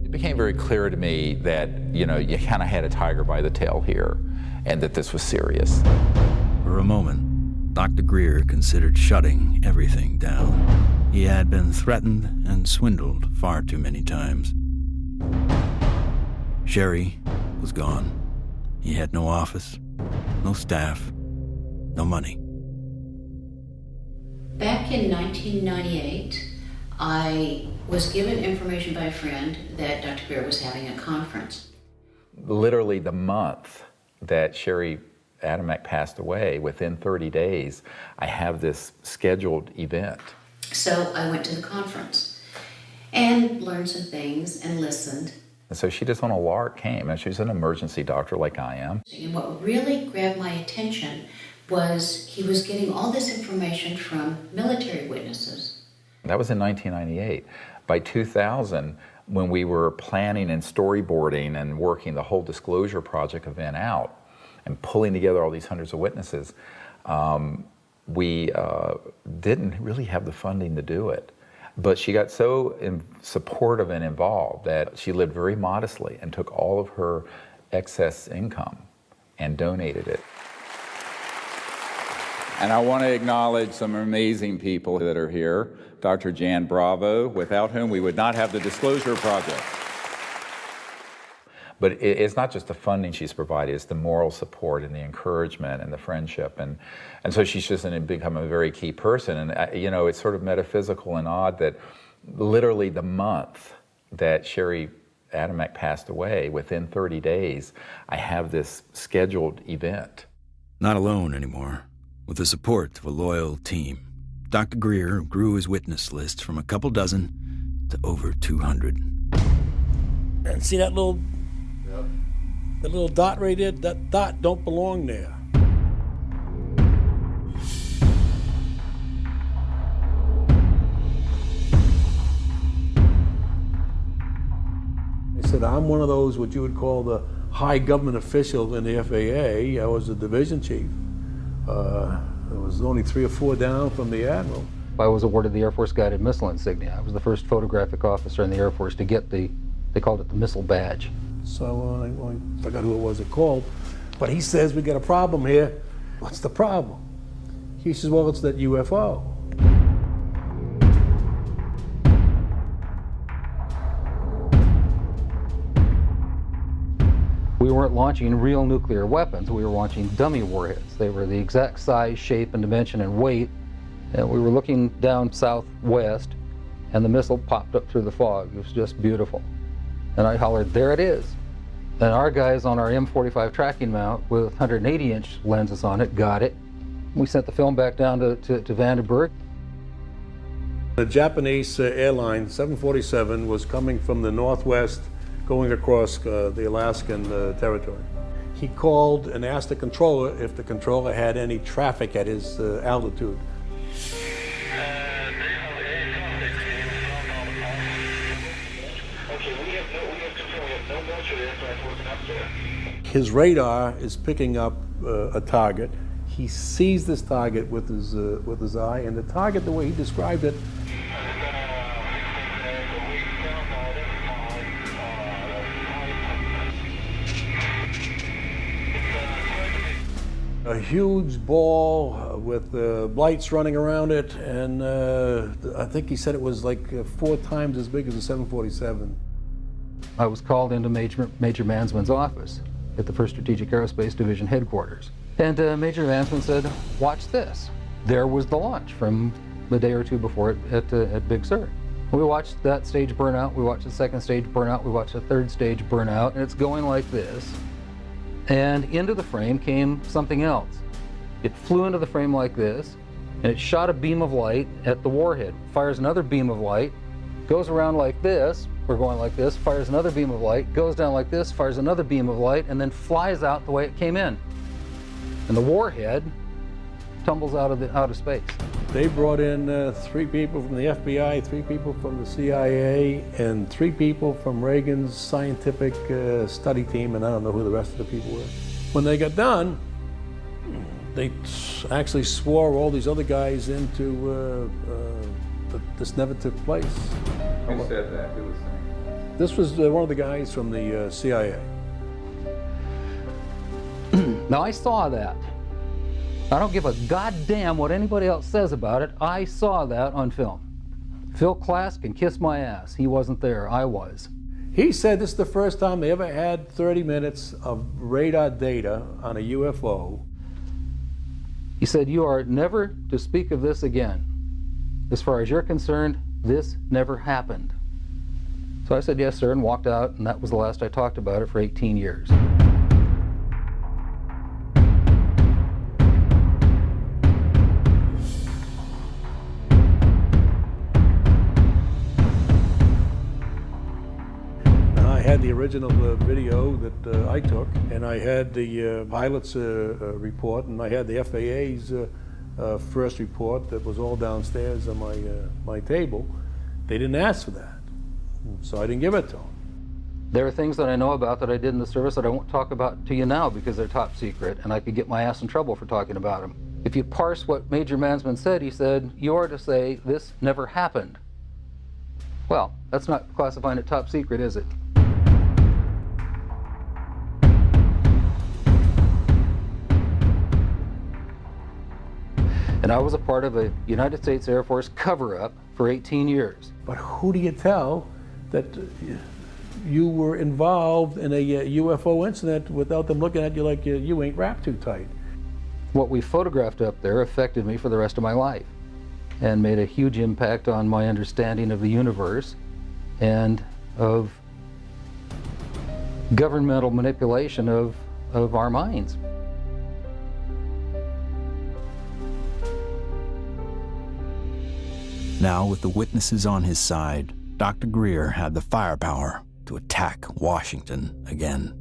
It became very clear to me that, you know, you kind of had a tiger by the tail here, and that this was serious. For a moment, Dr. Greer considered shutting everything down. He had been threatened and swindled far too many times. Sherry was gone. He had no office, no staff, no money. Back in 1998, I was given information by a friend that Dr. Greer was having a conference. Literally the month that Sherry Adamek passed away, within 30 days, I have this scheduled event. So I went to the conference and learned some things and listened. And so she just on a lark came, and she's an emergency doctor like I am. And what really grabbed my attention was he was getting all this information from military witnesses. That was in 1998. By 2000, when we were planning and storyboarding and working the whole disclosure project event out and pulling together all these hundreds of witnesses, we didn't really have the funding to do it. But she got so supportive and involved that she lived very modestly and took all of her excess income and donated it. And I want to acknowledge some amazing people that are here. Dr. Jan Bravo, without whom we would not have the Disclosure Project. But it's not just the funding she's provided, it's the moral support and the encouragement and the friendship. And so she's just become a very key person. And, you know, it's sort of metaphysical and odd that literally the month that Sherry Adamek passed away, within 30 days, I have this scheduled event. Not alone anymore. With the support of a loyal team, Dr. Greer grew his witness list from a couple dozen to over 200. And see that little dot right there? That dot don't belong there. I said, I'm one of those, what you would call the high government official in the FAA. I was a division chief. There was only 3 or 4 down from the admiral. I was awarded the Air Force Guided Missile Insignia. I was the first photographic officer in the Air Force to get they called it the missile badge. So I forgot who it was it called, but he says, we got a problem here. What's the problem? He says, well, it's that UFO. We weren't launching real nuclear weapons, we were launching dummy warheads. They were the exact size, shape, and dimension and weight. And we were looking down southwest, and the missile popped up through the fog. It was just beautiful. And I hollered, there it is. And our guys on our M45 tracking mount with 180-inch lenses on it got it. We sent the film back down to Vandenberg. The Japanese airline 747 was coming from the northwest, going across the Alaskan territory. He called and asked the controller if the controller had any traffic at his altitude. His radar is picking up a target. He sees this target with his eye, and the target, the way he described it, a huge ball with lights running around it, and I think he said it was like 4 times as big as a 747. I was called into Major Mansman's office at the 1st Strategic Aerospace Division headquarters. And Major Mansman said, watch this. There was the launch from a day or 2 before it at Big Sur. We watched that stage burn out, we watched the 2nd stage burn out, we watched the 3rd stage burn out, and it's going like this. And into the frame came something else. It flew into the frame like this, and it shot a beam of light at the warhead, fires another beam of light, goes around like this, we're going like this, fires another beam of light, goes down like this, fires another beam of light, and then flies out the way it came in. And the warhead tumbles out of space. They brought in 3 people from the FBI, 3 people from the CIA, and 3 people from Reagan's scientific study team, and I don't know who the rest of the people were. When they got done, they actually swore all these other guys into this never took place. Who said that? Who was saying? This was one of the guys from the CIA. Now I saw that. I don't give a goddamn what anybody else says about it. I saw that on film. Phil Klass can kiss my ass. He wasn't there. I was. He said this is the first time they ever had 30 minutes of radar data on a UFO. He said, you are never to speak of this again. As far as you're concerned, this never happened. So I said, yes, sir, and walked out, and that was the last I talked about it for 18 years. I had the original video that I took, and I had the pilot's report, and I had the FAA's first report that was all downstairs on my table. They didn't ask for that, so I didn't give it to them. There are things that I know about that I did in the service that I won't talk about to you now because they're top secret, and I could get my ass in trouble for talking about them. If you parse what Major Mansman said, he said, you are to say, this never happened. Well, that's not classifying it top secret, is it? And I was a part of a United States Air Force cover-up for 18 years. But who do you tell that you were involved in a UFO incident without them looking at you like you ain't wrapped too tight? What we photographed up there affected me for the rest of my life and made a huge impact on my understanding of the universe and of governmental manipulation of our minds. Now, with the witnesses on his side, Dr. Greer had the firepower to attack Washington again.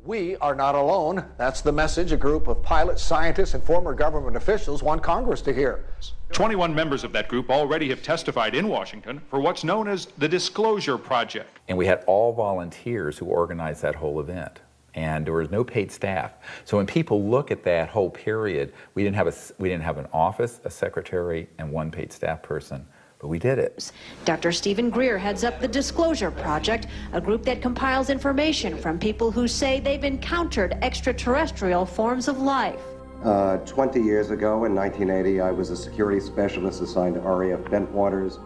We are not alone. That's the message a group of pilots, scientists, and former government officials want Congress to hear. 21 members of that group already have testified in Washington for what's known as the Disclosure Project. And we had all volunteers who organized that whole event. And there was no paid staff. So when people look at that whole period, we didn't have an office, a secretary, and one paid staff person, but we did it. Dr. Stephen Greer heads up the Disclosure Project, a group that compiles information from people who say they've encountered extraterrestrial forms of life. 20 years ago, in 1980, I was a security specialist assigned to RAF Bentwaters.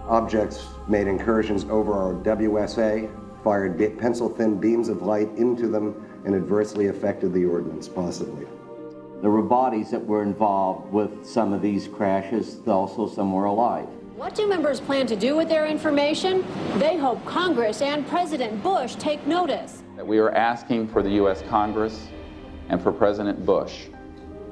Objects made incursions over our WSA, fired pencil-thin beams of light into them, and adversely affected the ordnance, possibly. There were bodies that were involved with some of these crashes, also some were alive. What do members plan to do with their information? They hope Congress and President Bush take notice. We are asking for the U.S. Congress and for President Bush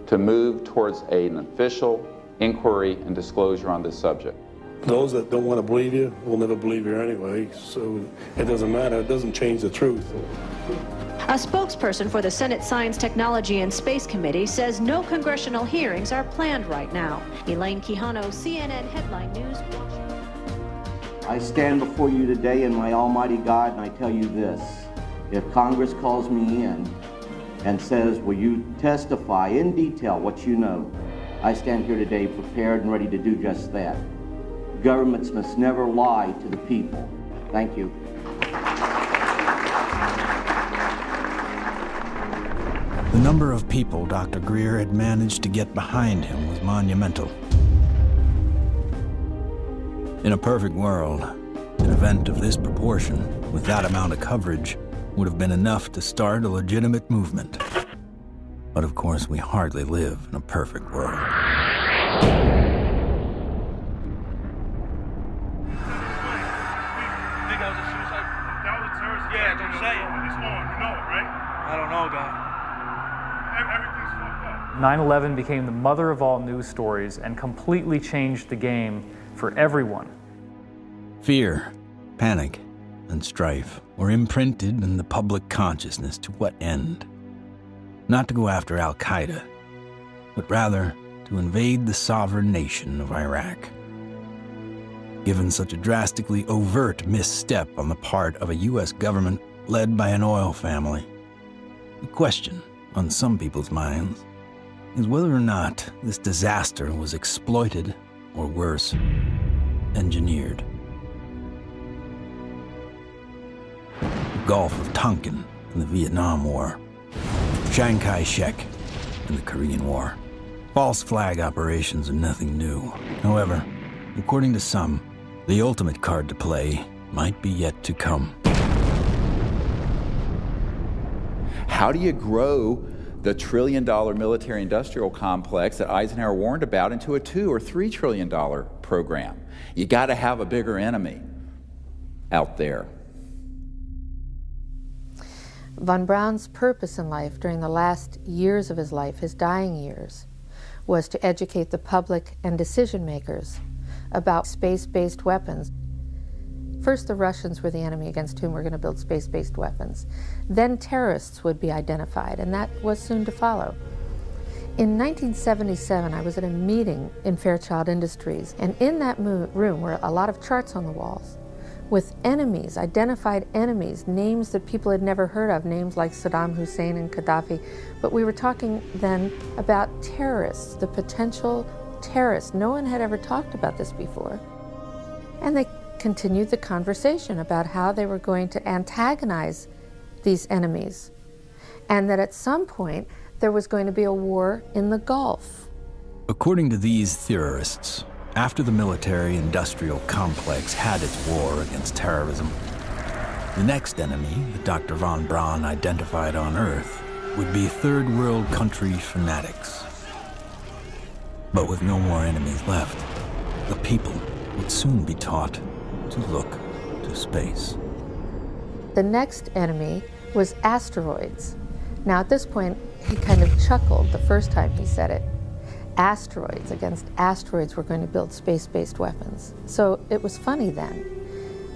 to move towards an official inquiry and disclosure on this subject. Those that don't want to believe you will never believe you anyway, so it doesn't matter. It doesn't change the truth. A spokesperson for the Senate Science, Technology, and Space Committee says no congressional hearings are planned right now. Elaine Quijano, CNN Headline News, Washington. I stand before you today in my almighty God, and I tell you this. If Congress calls me in and says, will you testify in detail what you know, I stand here today prepared and ready to do just that. Governments must never lie to the people. Thank you. The number of people Dr. Greer had managed to get behind him was monumental. In a perfect world, an event of this proportion, with that amount of coverage, would have been enough to start a legitimate movement. But of course, we hardly live in a perfect world. Yeah, don't say it. It's on, you know it, right? I don't know, guy. Everything's fucked up. 9/11 became the mother of all news stories and completely changed the game for everyone. Fear, panic, and strife were imprinted in the public consciousness to what end? Not to go after Al-Qaeda, but rather to invade the sovereign nation of Iraq. Given such a drastically overt misstep on the part of a U.S. government led by an oil family, the question on some people's minds is whether or not this disaster was exploited, or worse, engineered. The Gulf of Tonkin in the Vietnam War, Chiang Kai-shek in the Korean War. False flag operations are nothing new. However, according to some, the ultimate card to play might be yet to come. How do you grow the trillion-dollar military-industrial complex that Eisenhower warned about into a $2 or $3 trillion program? You got to have a bigger enemy out there. Von Braun's purpose in life during the last years of his life, his dying years, was to educate the public and decision makers about space-based weapons. First, the Russians were the enemy against whom we're going to build space-based weapons. Then terrorists would be identified, and that was soon to follow. In 1977, I was at a meeting in Fairchild Industries, and in that room were a lot of charts on the walls with enemies, identified enemies, names that people had never heard of, names like Saddam Hussein and Gaddafi. But we were talking then about terrorists, the potential terrorists. No one had ever talked about this before. And they continued the conversation about how they were going to antagonize these enemies, and that at some point there was going to be a war in the Gulf. According to these theorists, after the military-industrial complex had its war against terrorism, the next enemy that Dr. von Braun identified on Earth would be third world country fanatics. But with no more enemies left, the people would soon be taught to look to space. The next enemy was asteroids. Now at this point, he kind of chuckled the first time he said it. Asteroids, against asteroids, we're going to build space-based weapons. So it was funny then.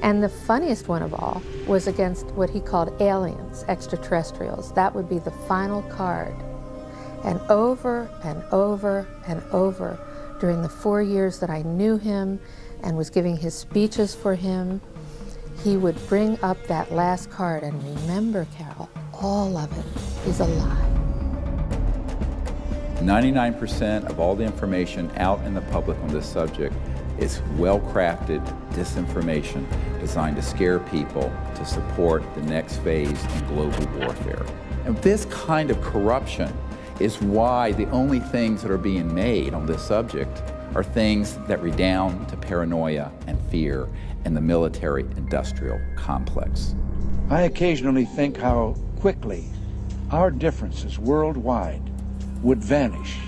And the funniest one of all was against what he called aliens, extraterrestrials. That would be the final card. And over and over and over, during the 4 years that I knew him and was giving his speeches for him, he would bring up that last card, and remember, Carol, all of it is a lie. 99% of all the information out in the public on this subject is well-crafted disinformation designed to scare people to support the next phase in global warfare. And this kind of corruption is why the only things that are being made on this subject are things that redound to paranoia and fear in the military-industrial complex. I occasionally think how quickly our differences worldwide would vanish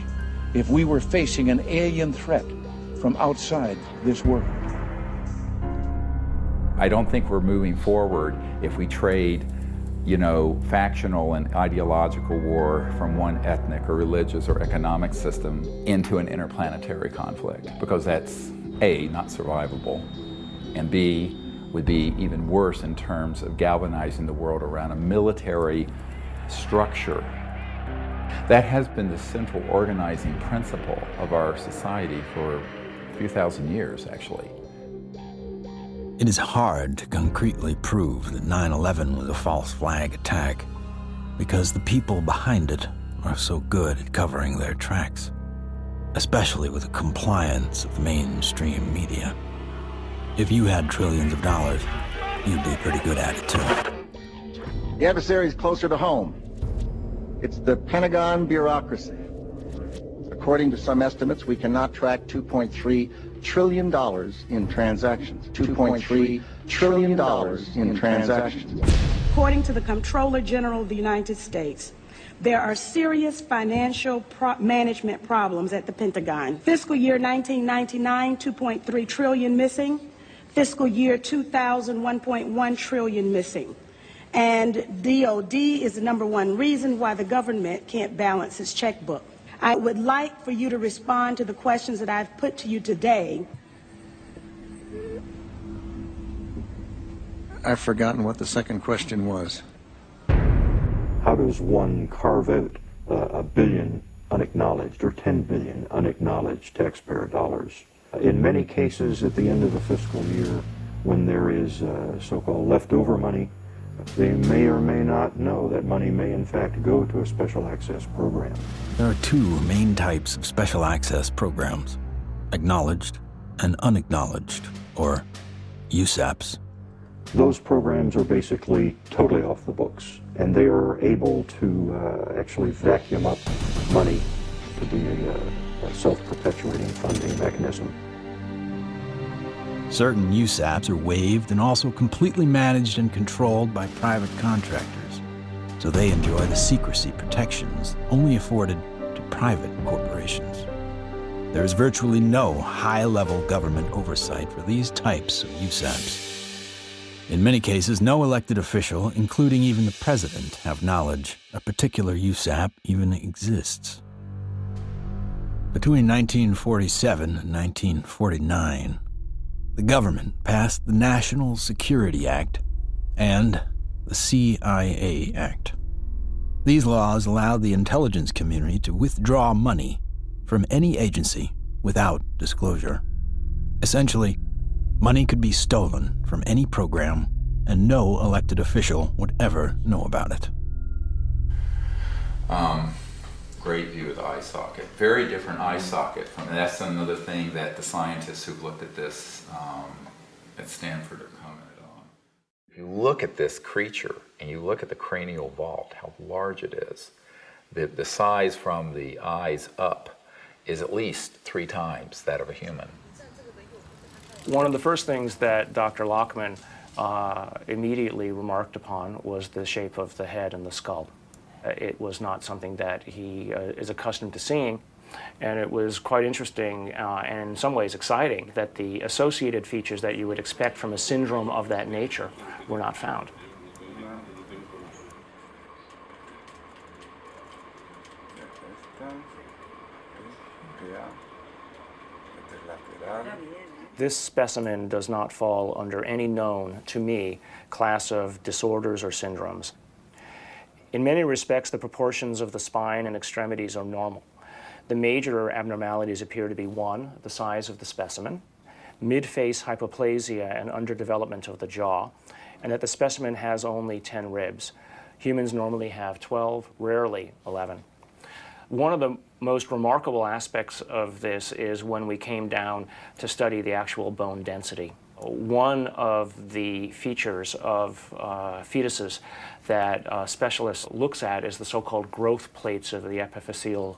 if we were facing an alien threat from outside this world. I don't think we're moving forward if we trade, factional and ideological war from one ethnic or religious or economic system into an interplanetary conflict, because that's A, not survivable, and B, would be even worse in terms of galvanizing the world around a military structure. That has been the central organizing principle of our society for a few thousand years, actually. It is hard to concretely prove that 9/11 was a false flag attack because the people behind it are so good at covering their tracks, especially with the compliance of the mainstream media. If you had trillions of dollars, you'd be pretty good at it too. The adversary is closer to home. It's the Pentagon bureaucracy. According to some estimates, we cannot track $2.3 trillion in transactions. $2.3 trillion in transactions. According to the Comptroller General of the United States, there are serious financial management problems at the Pentagon. Fiscal year 1999, 2.3 trillion missing. Fiscal year 2000, 1.1 trillion missing. And DOD is the #1 reason why the government can't balance its checkbook. I would like for you to respond to the questions that I've put to you today. I've forgotten what the second question was. How does one carve out a billion unacknowledged or 10 billion unacknowledged taxpayer dollars? In many cases, at the end of the fiscal year, when there is so-called leftover money, they may or may not know that money may in fact go to a special access program. There are two main types of special access programs: acknowledged and unacknowledged, or USAPs. Those programs are basically totally off the books, and they are able to actually vacuum up money to be a self-perpetuating funding mechanism. Certain USAPs are waived and also completely managed and controlled by private contractors, so they enjoy the secrecy protections only afforded to private corporations. There is virtually no high-level government oversight for these types of USAPs. In many cases, no elected official, including even the president, have knowledge a particular USAP even exists. Between 1947 and 1949, the government passed the National Security Act and the CIA Act. These laws allowed the intelligence community to withdraw money from any agency without disclosure. Essentially, money could be stolen from any program, and no elected official would ever know about it. Great view of the eye socket. Very different eye socket from, and that's another thing that the scientists who've looked at this at Stanford have commented on. If you look at this creature and you look at the cranial vault, how large it is, the size from the eyes up is at least 3 times that of a human. One of the first things that Dr. Lockman immediately remarked upon was the shape of the head and the skull. It was not something that he is accustomed to seeing, and it was quite interesting and in some ways exciting that the associated features that you would expect from a syndrome of that nature were not found. This specimen does not fall under any known, to me, class of disorders or syndromes. In many respects, the proportions of the spine and extremities are normal. The major abnormalities appear to be 1, the size of the specimen, mid-face hypoplasia and underdevelopment of the jaw, and that the specimen has only 10 ribs. Humans normally have 12, rarely 11. One of the most remarkable aspects of this is when we came down to study the actual bone density. One of the features of fetuses that specialists looks at is the so-called growth plates of the epiphyseal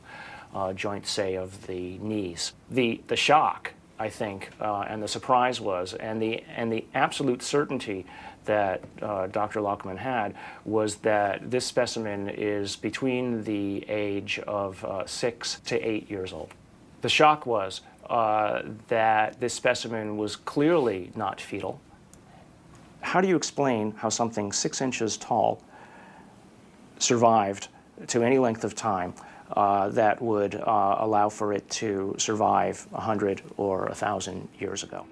joint, say, of the knees. The shock, I think, and the surprise was, and the absolute certainty that Dr. Lockman had was that this specimen is between the age of 6 to 8 years old. The shock was that this specimen was clearly not fetal. How do you explain how something 6 inches tall survived to any length of time that would allow for it to survive 100 or 1,000 years ago?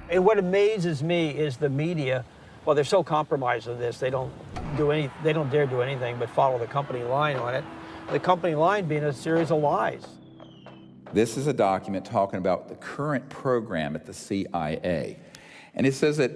And what amazes me is the media. Well, they're so compromised with this, they don't dare do anything but follow the company line on it. The company line being a series of lies. This is a document talking about the current program at the CIA. And it says that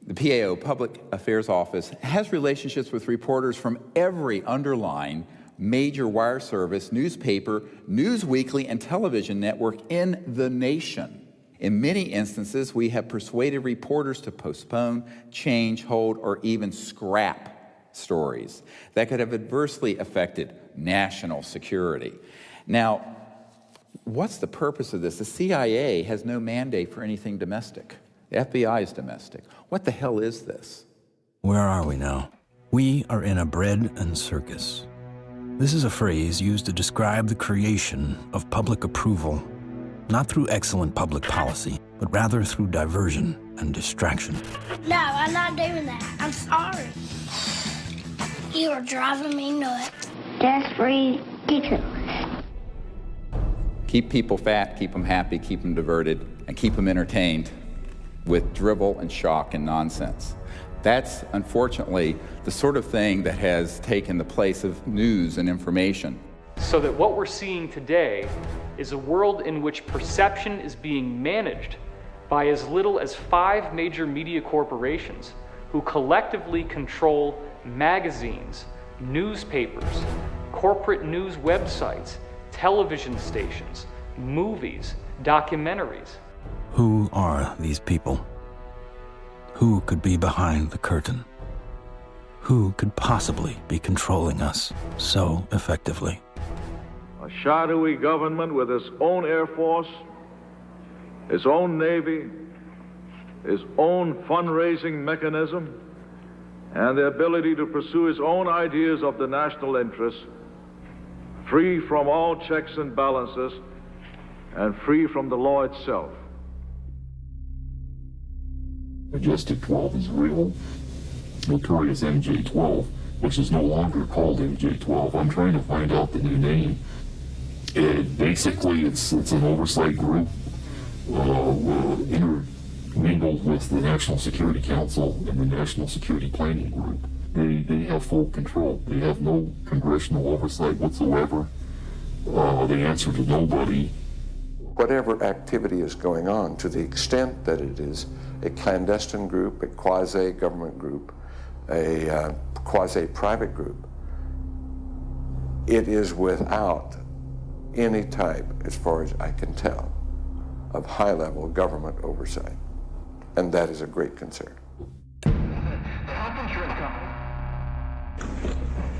the PAO, Public Affairs Office, has relationships with reporters from every underlying major wire service, newspaper, news weekly, and television network in the nation. In many instances, we have persuaded reporters to postpone, change, hold, or even scrap stories that could have adversely affected national security. Now, what's the purpose of this? The CIA has no mandate for anything domestic. The FBI is domestic. What the hell is this? Where are we now? We are in a bread and circus. This is a phrase used to describe the creation of public approval, not through excellent public policy, but rather through diversion and distraction. No, I'm not doing that. I'm sorry. You are driving me nuts. That's ridiculous. Keep people fat, keep them happy, keep them diverted, and keep them entertained with drivel and shock and nonsense. That's, unfortunately, the sort of thing that has taken the place of news and information. So that what we're seeing today is a world in which perception is being managed by as little as 5 major media corporations who collectively control magazines, newspapers, corporate news websites, television stations, movies, documentaries. Who are these people? Who could be behind the curtain? Who could possibly be controlling us so effectively? A shadowy government with its own Air Force, its own Navy, its own fundraising mechanism, and the ability to pursue its own ideas of the national interest, free from all checks and balances, and free from the law itself. Majestic 12 is real. Notorious MJ-12, which is no longer called MJ-12. I'm trying to find out the new name. Basically, it's an oversight group intermingled with the National Security Council and the National Security Planning Group. They have full control. They have no congressional oversight whatsoever. They answer to nobody. whatever activity is going on, to the extent that it is a clandestine group, a quasi-government group, a quasi-private group, it is without any type, as far as I can tell, of high-level government oversight. And that is a great concern.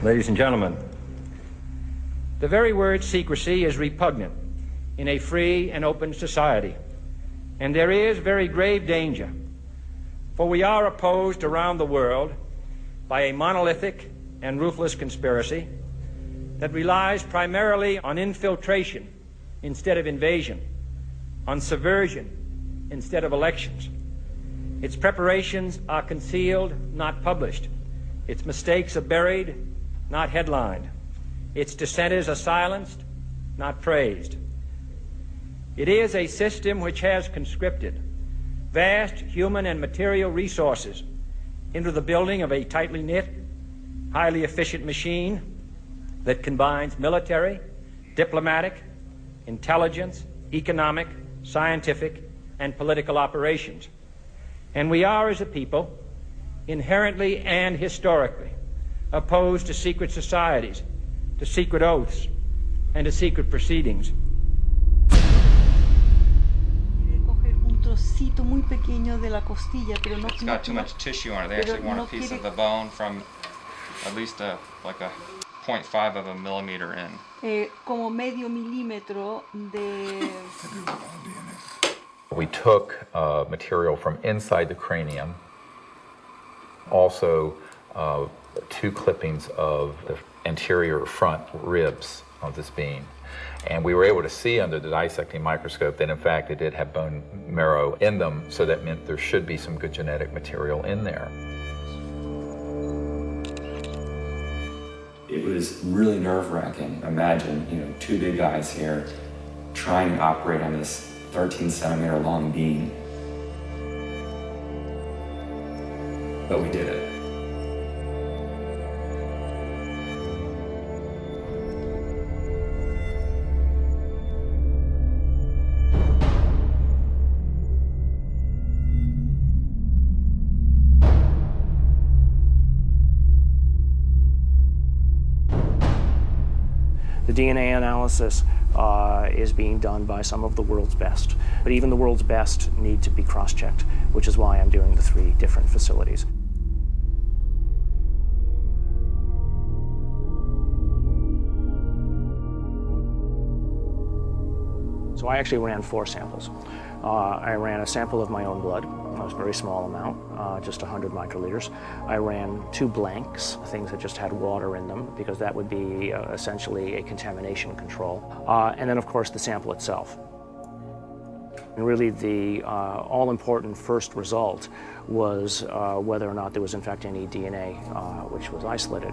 Ladies and gentlemen, the very word secrecy is repugnant in a free and open society, and there is very grave danger, for we are opposed around the world by a monolithic and ruthless conspiracy that relies primarily on infiltration instead of invasion, on subversion instead of elections. Its preparations are concealed, not published. Its mistakes are buried, not headlined. Its dissenters are silenced, not praised. It is a system which has conscripted vast human and material resources into the building of a tightly knit, highly efficient machine that combines military, diplomatic, intelligence, economic, scientific, and political operations. And we are, as a people, inherently and historically opposed to secret societies, to secret oaths, and to secret proceedings. Trocito muy pequeño de la costilla, pero no. It's got too much tissue on it. They actually want a piece of the bone from at least like a 0.5 of a millimeter in. Como medio milímetro de. We took material from inside the cranium, also 2 clippings of the anterior front ribs of this being. And we were able to see under the dissecting microscope that in fact it did have bone marrow in them, so that meant there should be some good genetic material in there. It was really nerve-wracking. Imagine, 2 big guys here trying to operate on this 13-centimeter long beam. But we did it. The DNA analysis is being done by some of the world's best, but even the world's best need to be cross-checked, which is why I'm doing the 3 different facilities. So I actually ran 4 samples. I ran a sample of my own blood. It was a very small amount, just 100 microliters. I ran 2 blanks, things that just had water in them, because that would be essentially a contamination control. And then, of course, the sample itself. And really the all-important first result was whether or not there was in fact any DNA which was isolated.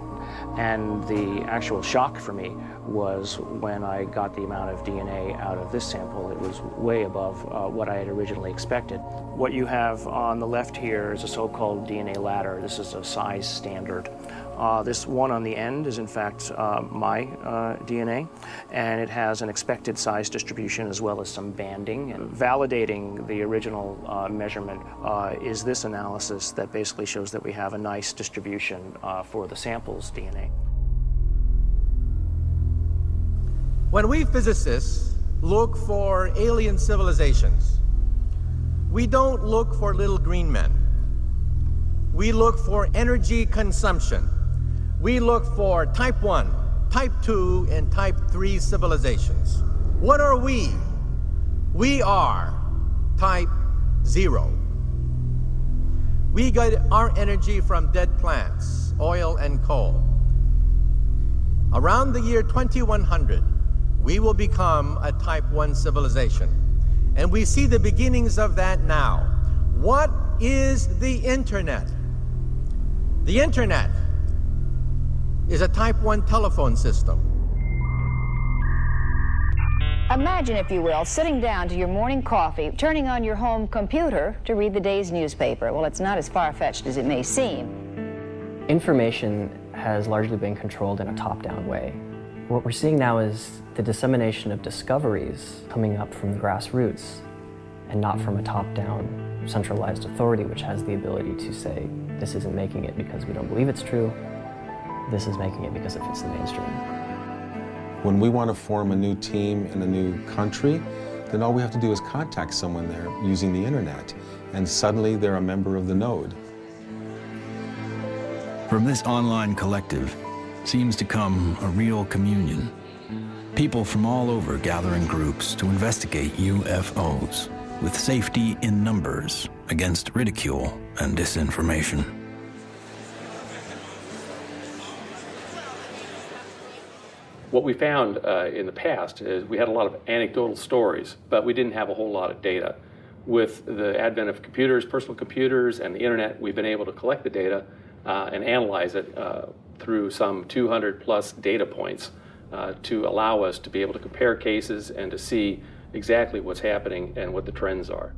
And the actual shock for me was when I got the amount of DNA out of this sample. It was way above what I had originally expected. What you have on the left here is a so-called DNA ladder. This is a size standard. This one on the end is in fact my DNA, and it has an expected size distribution as well as some banding. And validating the original measurement is this analysis that basically shows that we have a nice distribution for the sample's DNA. When we physicists look for alien civilizations, we don't look for little green men. We look for energy consumption. We look for type 1, type 2, and type 3 civilizations. What are we? We are type 0. We get our energy from dead plants, oil and coal. Around the year 2100, we will become a type 1 civilization. And we see the beginnings of that now. What is the Internet? The Internet is a type 1 telephone system. Imagine, if you will, sitting down to your morning coffee, turning on your home computer to read the day's newspaper. Well, it's not as far-fetched as it may seem. Information has largely been controlled in a top-down way. What we're seeing now is the dissemination of discoveries coming up from the grassroots and not from a top-down centralized authority which has the ability to say, this isn't making it because we don't believe it's true, this is making it because it fits the mainstream. When we want to form a new team in a new country, then all we have to do is contact someone there using the internet, and suddenly they're a member of the node. From this online collective seems to come a real communion. People from all over gather in groups to investigate UFOs with safety in numbers against ridicule and disinformation. What we found in the past is we had a lot of anecdotal stories, but we didn't have a whole lot of data. With the advent of computers, personal computers, and the internet, we've been able to collect the data and analyze it through some 200 plus data points to allow us to be able to compare cases and to see exactly what's happening and what the trends are.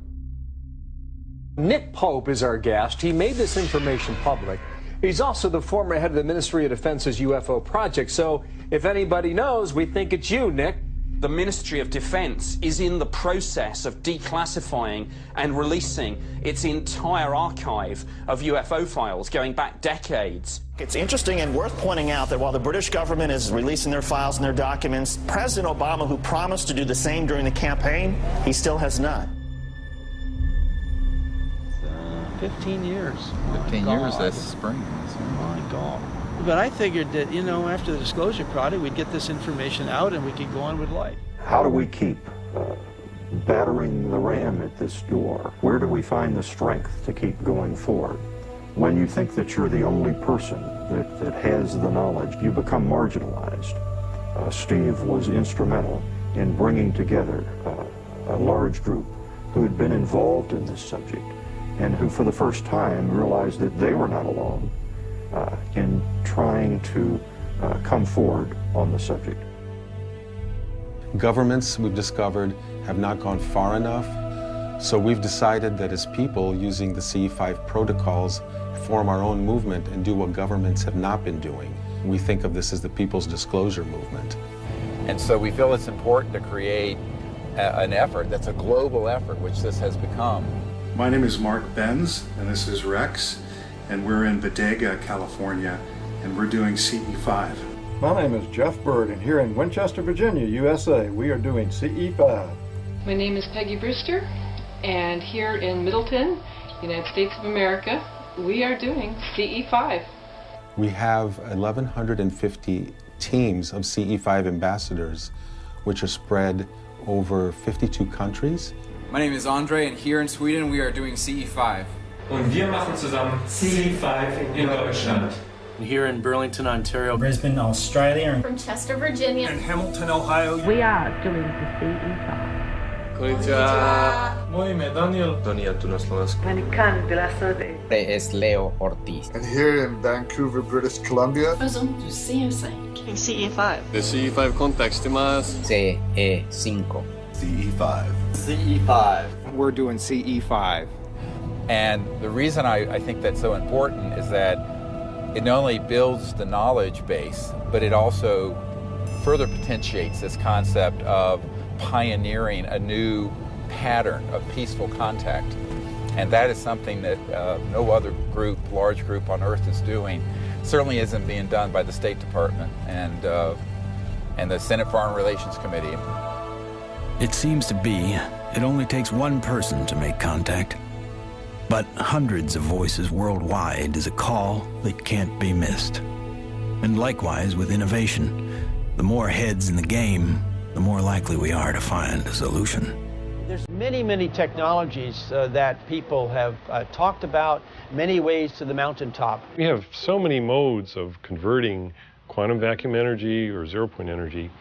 Nick Pope is our guest. He made this information public. He's also the former head of the Ministry of Defense's UFO project. So if anybody knows, we think it's you, Nick. The Ministry of Defense is in the process of declassifying and releasing its entire archive of UFO files going back decades. It's interesting and worth pointing out that while the British government is releasing their files and their documents, President Obama, who promised to do the same during the campaign, he still has not. 15 years. 15 years, that's spring. My God. But I figured that, you know, after the disclosure project, we'd get this information out and we could go on with life. How do we keep battering the ram at this door? Where do we find the strength to keep going forward? When you think that you're the only person that has the knowledge, you become marginalized. Steve was instrumental in bringing together a large group who had been involved in this subject and who for the first time realized that they were not alone in trying to come forward on the subject. Governments, we've discovered, have not gone far enough, so we've decided that as people, using the CE5 protocols, form our own movement and do what governments have not been doing. We think of this as the People's Disclosure Movement. And so we feel it's important to create an effort that's a global effort, which this has become. My name is Mark Benz, and this is Rex, and we're in Bodega, California, and we're doing CE5. My name is Jeff Bird, and here in Winchester, Virginia, USA, we are doing CE5. My name is Peggy Brewster, and here in Middleton, United States of America, we are doing CE5. We have 1,150 teams of CE5 ambassadors, which are spread over 52 countries. My name is Andre, and here in Sweden, we are doing CE5. Und wir machen zusammen CE5 in Deutschland. Here in Burlington, Ontario. Brisbane, Australia. From Chester, Virginia. And Hamilton, Ohio. We are doing the CE5. Konnichiwa. Moje ime Daniel. Doniya tu na Slovensku. Es Leo Ortiz. And here in Vancouver, British Columbia. CE5. The CE5 context imasu. CE5. CE5. CE5. We're doing CE5. And the reason I think that's so important is that it not only builds the knowledge base, but it also further potentiates this concept of pioneering a new pattern of peaceful contact. And that is something that no other group, large group on Earth is doing. Certainly isn't being done by the State Department and the Senate Foreign Relations Committee. It seems to be it only takes one person to make contact. But hundreds of voices worldwide is a call that can't be missed. And likewise with innovation, the more heads in the game, the more likely we are to find a solution. There's many, many technologies that people have talked about, many ways to the mountaintop. We have so many modes of converting quantum vacuum energy or zero-point energy.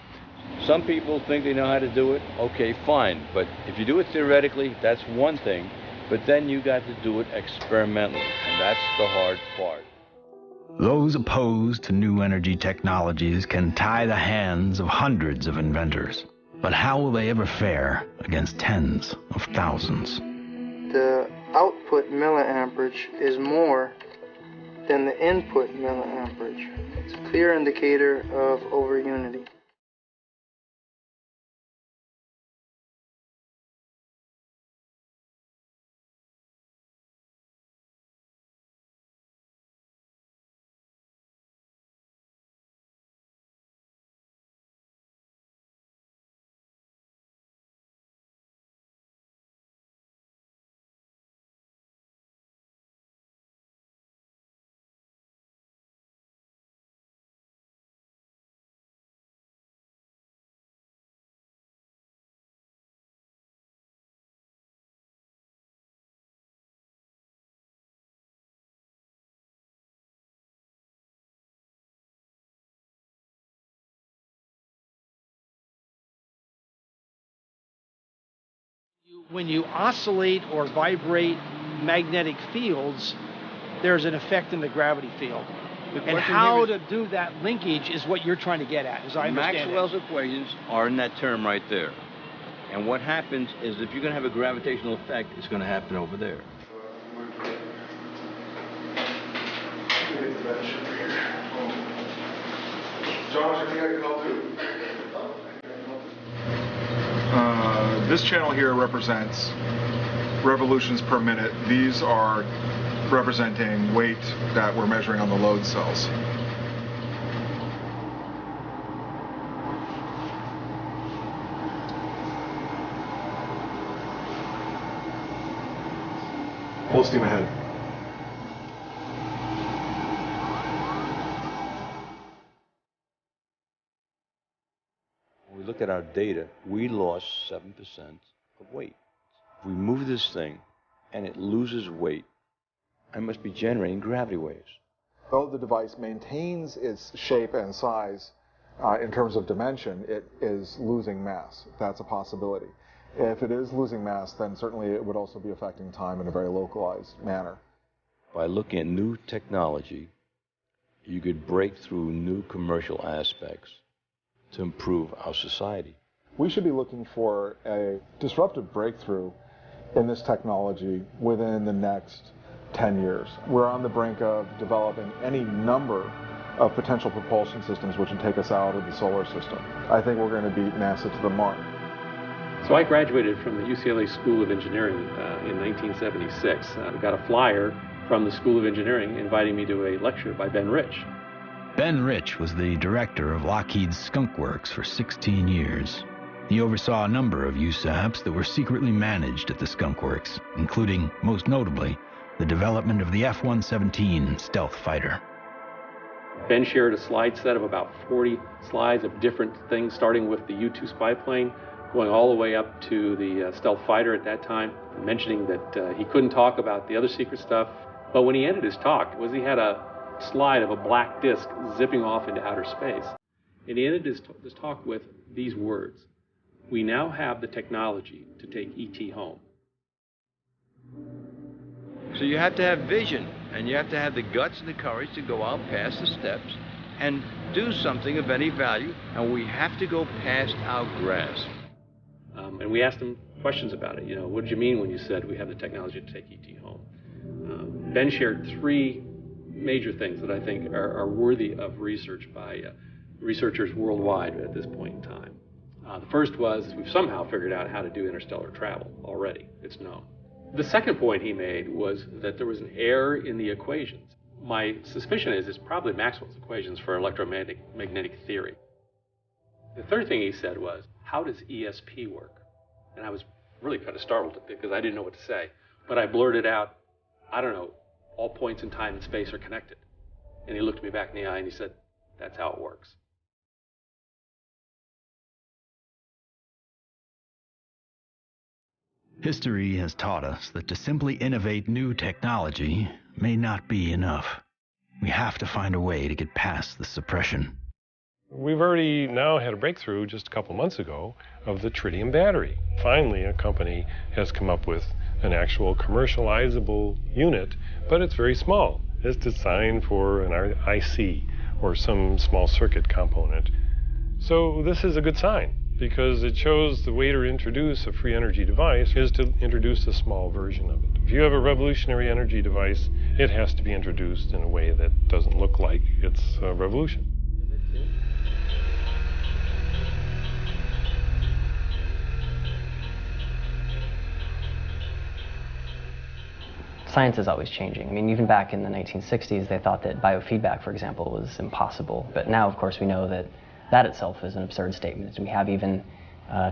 Some people think they know how to do it. Okay, fine. But if you do it theoretically, that's one thing. But then you got to do it experimentally, and that's the hard part. Those opposed to new energy technologies can tie the hands of hundreds of inventors. But how will they ever fare against tens of thousands? The output milliamperage is more than the input milliamperage. It's a clear indicator of overunity. When you oscillate or vibrate magnetic fields, there's an effect in the gravity field. And how to do that linkage is what you're trying to get at, as I understand Maxwell's equations are in that term right there. And what happens is if you're going to have a gravitational effect, it's going to happen over there. This channel here represents revolutions per minute. These are representing weight that we're measuring on the load cells. Full steam ahead. When we look at our data, we lost 7% of weight. If we move this thing and it loses weight, I must be generating gravity waves. Though the device maintains its shape and size in terms of dimension, it is losing mass. That's a possibility. If it is losing mass, then certainly it would also be affecting time in a very localized manner. By looking at new technology, you could break through new commercial aspects to improve our society. We should be looking for a disruptive breakthrough in this technology within the next 10 years. We're on the brink of developing any number of potential propulsion systems which would take us out of the solar system. I think we're going to beat NASA to the mark. So I graduated from the UCLA School of Engineering in 1976. I got a flyer from the School of Engineering inviting me to a lecture by Ben Rich. Ben Rich was the director of Lockheed's Skunk Works for 16 years. He oversaw a number of USAPs that were secretly managed at the Skunk Works, including, most notably, the development of the F-117 stealth fighter. Ben shared a slide set of about 40 slides of different things, starting with the U-2 spy plane, going all the way up to the stealth fighter at that time, mentioning that he couldn't talk about the other secret stuff. But when he ended his talk, he had a slide of a black disc zipping off into outer space. And he ended his talk with these words: "We now have the technology to take ET home." So you have to have vision, and you have to have the guts and the courage to go out past the steps and do something of any value, and we have to go past our grasp. And we asked him questions about it. What did you mean when you said we have the technology to take ET home? Ben shared three major things that I think are worthy of research by researchers worldwide at this point in time. The first was we've somehow figured out how to do interstellar travel already. It's known. The second point he made was that there was an error in the equations. My suspicion is it's probably Maxwell's equations for electromagnetic theory. The third thing he said was, how does ESP work? And I was really kind of startled because I didn't know what to say. But I blurted out, I don't know, all points in time and space are connected. And he looked me back in the eye and he said, that's how it works. History has taught us that to simply innovate new technology may not be enough. We have to find a way to get past the suppression. We've already now had a breakthrough just a couple months ago of the tritium battery. Finally, a company has come up with an actual commercializable unit, but it's very small. It's designed for an IC or some small circuit component. So this is a good sign, because it shows the way to introduce a free energy device is to introduce a small version of it. If you have a revolutionary energy device, it has to be introduced in a way that doesn't look like it's a revolution. Science is always changing. I mean, even back in the 1960s, they thought that biofeedback, for example, was impossible. But now, of course, we know that that itself is an absurd statement. We have even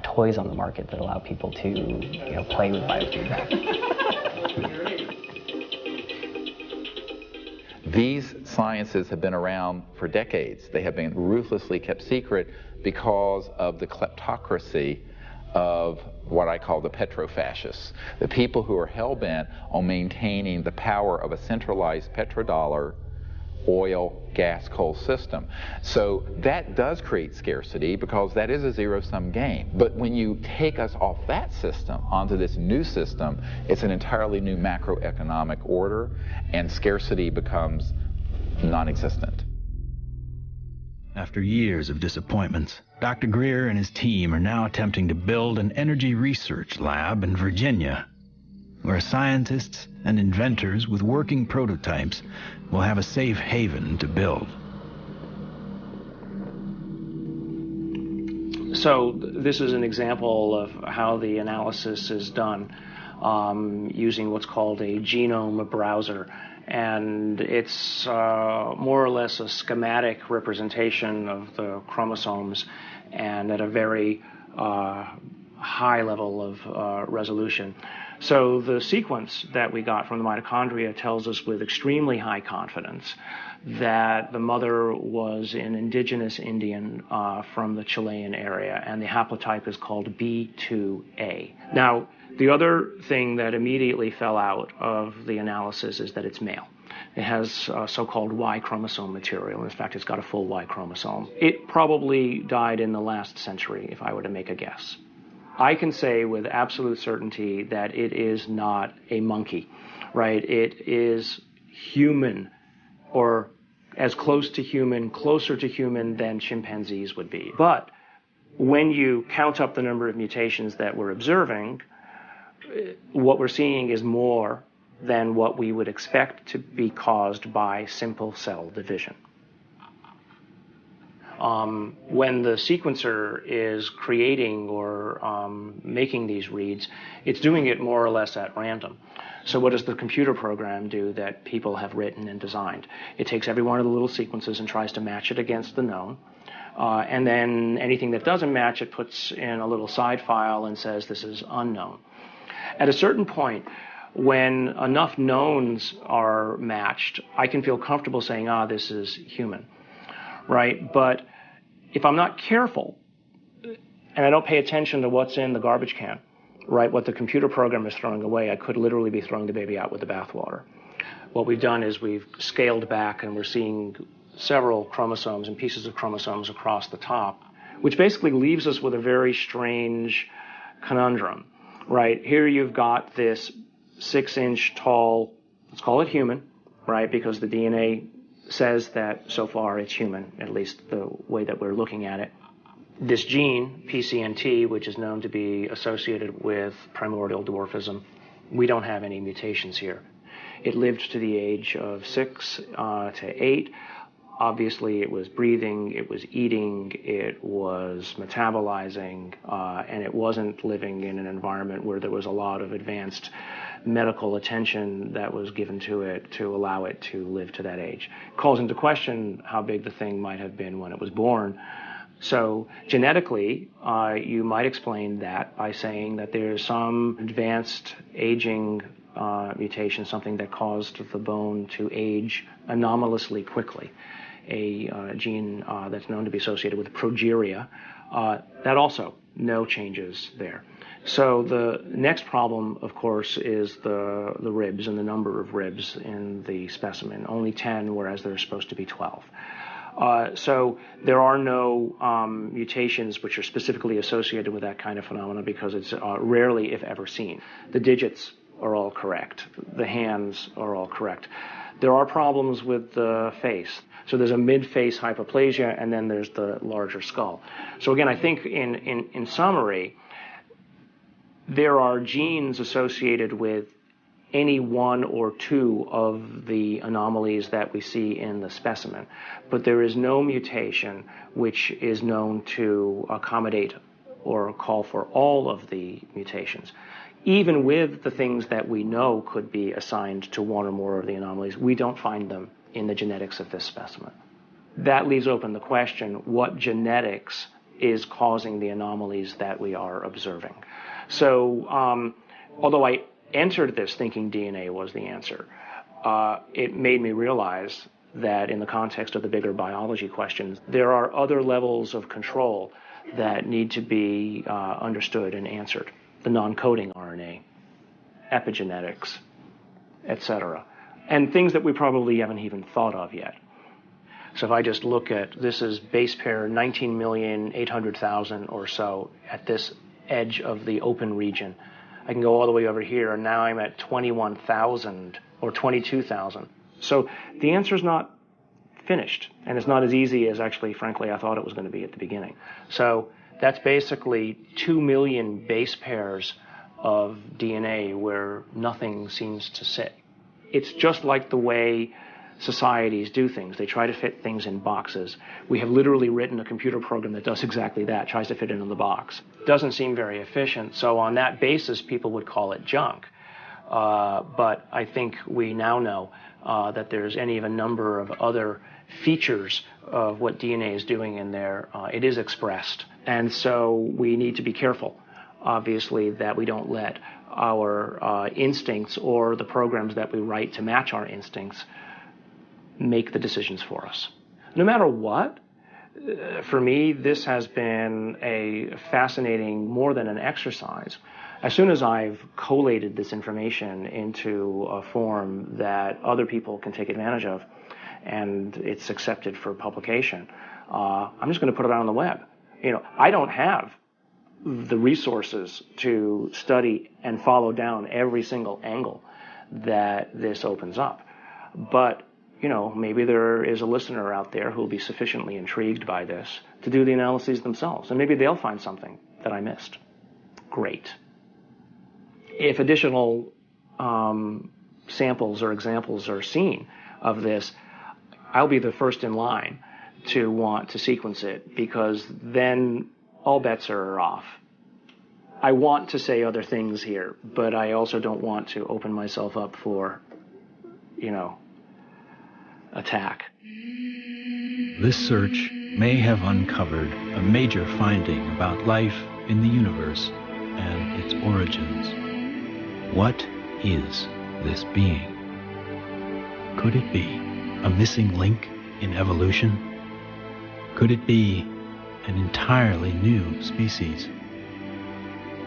toys on the market that allow people to, play with biofeedback. These sciences have been around for decades. They have been ruthlessly kept secret because of the kleptocracy of what I call the petrofascists, the people who are hell-bent on maintaining the power of a centralized petrodollar oil, gas, coal system. So that does create scarcity because that is a zero-sum game. But when you take us off that system onto this new system, it's an entirely new macroeconomic order, and scarcity becomes non-existent. After years of disappointments, Dr. Greer and his team are now attempting to build an energy research lab in Virginia, where scientists and inventors with working prototypes will have a safe haven to build. So this is an example of how the analysis is done using what's called a genome browser. And it's more or less a schematic representation of the chromosomes, and at a very high level of resolution. So the sequence that we got from the mitochondria tells us with extremely high confidence that the mother was an indigenous Indian from the Chilean area, and the haplotype is called B2A. Now, the other thing that immediately fell out of the analysis is that it's male. It has so-called Y chromosome material. In fact, it's got a full Y chromosome. It probably died in the last century, if I were to make a guess. I can say with absolute certainty that it is not a monkey, right? It is human, or as close to human, closer to human than chimpanzees would be. But when you count up the number of mutations that we're observing, what we're seeing is more than what we would expect to be caused by simple cell division. When the sequencer is creating or making these reads, it's doing it more or less at random. So what does the computer program do that people have written and designed? It takes every one of the little sequences and tries to match it against the known. And then anything that doesn't match, it puts in a little side file and says this is unknown. At a certain point, when enough knowns are matched, I can feel comfortable saying, this is human, right? But if I'm not careful and I don't pay attention to what's in the garbage can, right, what the computer program is throwing away, I could literally be throwing the baby out with the bathwater. What we've done is we've scaled back, and we're seeing several chromosomes and pieces of chromosomes across the top, which basically leaves us with a very strange conundrum, right? Here you've got this 6-inch tall, let's call it human, right, because the DNA says that so far it's human, at least the way that we're looking at it. This gene, PCNT, which is known to be associated with primordial dwarfism, we don't have any mutations here. It lived to the age of 6 to 8. Obviously, it was breathing, it was eating, it was metabolizing, and it wasn't living in an environment where there was a lot of advanced medical attention that was given to it to allow it to live to that age. It calls into question how big the thing might have been when it was born. So genetically, you might explain that by saying that there's some advanced aging mutation, something that caused the bone to age anomalously quickly. A gene that's known to be associated with progeria, that also no changes there. So the next problem, of course, is the ribs and the number of ribs in the specimen. Only 10, whereas there's supposed to be 12. So there are no mutations which are specifically associated with that kind of phenomena because it's rarely, if ever, seen. The digits are all correct. The hands are all correct. There are problems with the face. So there's a mid-face hypoplasia, and then there's the larger skull. So again, I think in summary, there are genes associated with any one or two of the anomalies that we see in the specimen, but there is no mutation which is known to accommodate or call for all of the mutations. Even with the things that we know could be assigned to one or more of the anomalies, we don't find them in the genetics of this specimen. That leaves open the question, what genetics is causing the anomalies that we are observing? So, although I entered this thinking DNA was the answer, it made me realize that in the context of the bigger biology questions, there are other levels of control that need to be understood and answered. The non-coding RNA, epigenetics, etc. And things that we probably haven't even thought of yet. So if I just look at, this is base pair 19,800,000 or so at this edge of the open region. I can go all the way over here, and now I'm at 21,000 or 22,000. So the answer is not finished, and it's not as easy as actually, frankly, I thought it was going to be at the beginning. So that's basically 2 million base pairs of DNA where nothing seems to sit. It's just like the way societies do things. They try to fit things in boxes. We have literally written a computer program that does exactly that, tries to fit it in the box. Doesn't seem very efficient, so on that basis, people would call it junk. But I think we now know that there's any of a number of other features of what DNA is doing in there. It is expressed. And so we need to be careful, obviously, that we don't let our instincts or the programs that we write to match our instincts make the decisions for us. No matter what, for me, this has been a fascinating, more than an exercise. As soon as I've collated this information into a form that other people can take advantage of, and it's accepted for publication, I'm just going to put it out on the web. You know, I don't have the resources to study and follow down every single angle that this opens up. But, you know, maybe there is a listener out there who will be sufficiently intrigued by this to do the analyses themselves, and maybe they'll find something that I missed. Great. If additional samples or examples are seen of this, I'll be the first in line to want to sequence it, because then all bets are off. I want to say other things here, but I also don't want to open myself up for, you know, attack. This search may have uncovered a major finding about life in the universe and its origins. What is this being? Could it be a missing link in evolution? Could it be an entirely new species?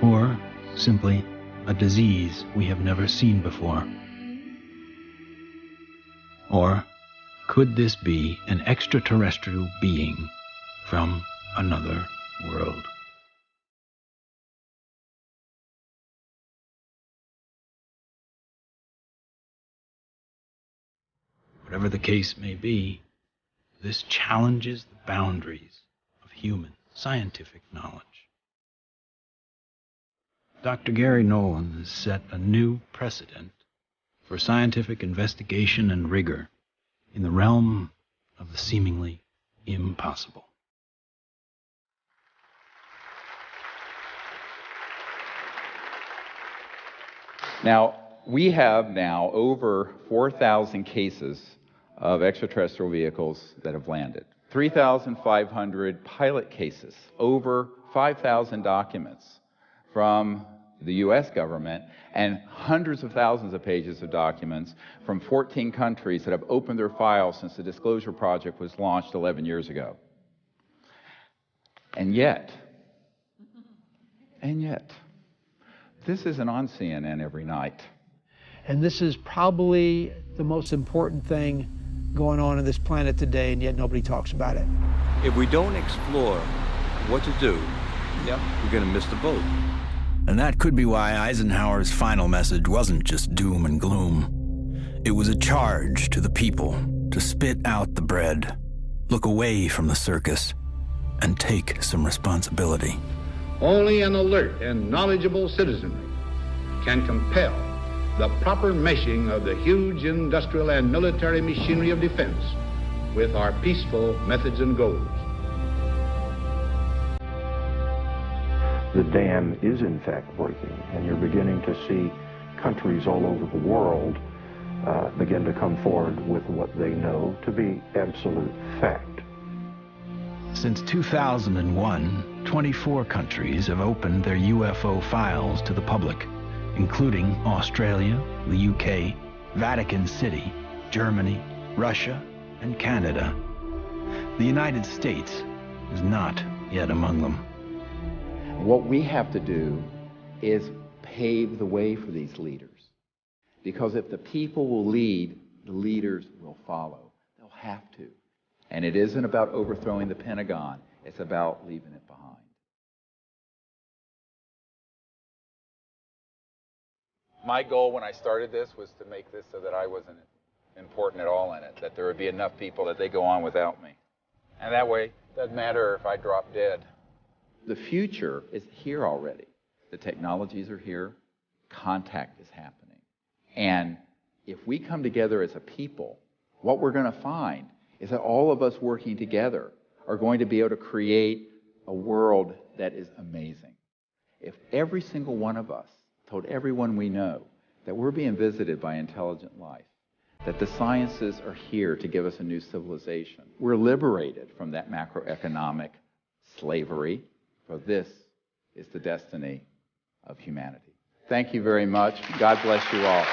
Or simply a disease we have never seen before? Or could this be an extraterrestrial being from another world? Whatever the case may be, this challenges the boundaries of human scientific knowledge. Dr. Gary Nolan has set a new precedent for scientific investigation and rigor in the realm of the seemingly impossible. Now, we have now over 4,000 cases of extraterrestrial vehicles that have landed, 3,500 pilot cases, over 5,000 documents from the U.S. government, and hundreds of thousands of pages of documents from 14 countries that have opened their files since the Disclosure Project was launched 11 years ago. And yet, this isn't on CNN every night. And this is probably the most important thing going on this planet today, and yet nobody talks about it. If we don't explore what to do, we're going to miss the boat. And that could be why Eisenhower's final message wasn't just doom and gloom. It was a charge to the people to spit out the bread, look away from the circus, and take some responsibility. Only an alert and knowledgeable citizenry can compel the proper meshing of the huge industrial and military machinery of defense with our peaceful methods and goals. The dam is in fact breaking, and you're beginning to see countries all over the world begin to come forward with what they know to be absolute fact. Since 2001, 24 countries have opened their UFO files to the public, including Australia, the UK, Vatican City, Germany, Russia, and Canada. The United States is not yet among them. What we have to do is pave the way for these leaders. Because if the people will lead, the leaders will follow. They'll have to. And it isn't about overthrowing the Pentagon. It's about leaving it behind. My goal when I started this was to make this so that I wasn't important at all in it, that there would be enough people that they go on without me. And that way, it doesn't matter if I drop dead. The future is here already. The technologies are here. Contact is happening. And if we come together as a people, what we're going to find is that all of us working together are going to be able to create a world that is amazing. If every single one of us told everyone we know that we're being visited by intelligent life, that the sciences are here to give us a new civilization, we're liberated from that macroeconomic slavery, for this is the destiny of humanity. Thank you very much. God bless you all.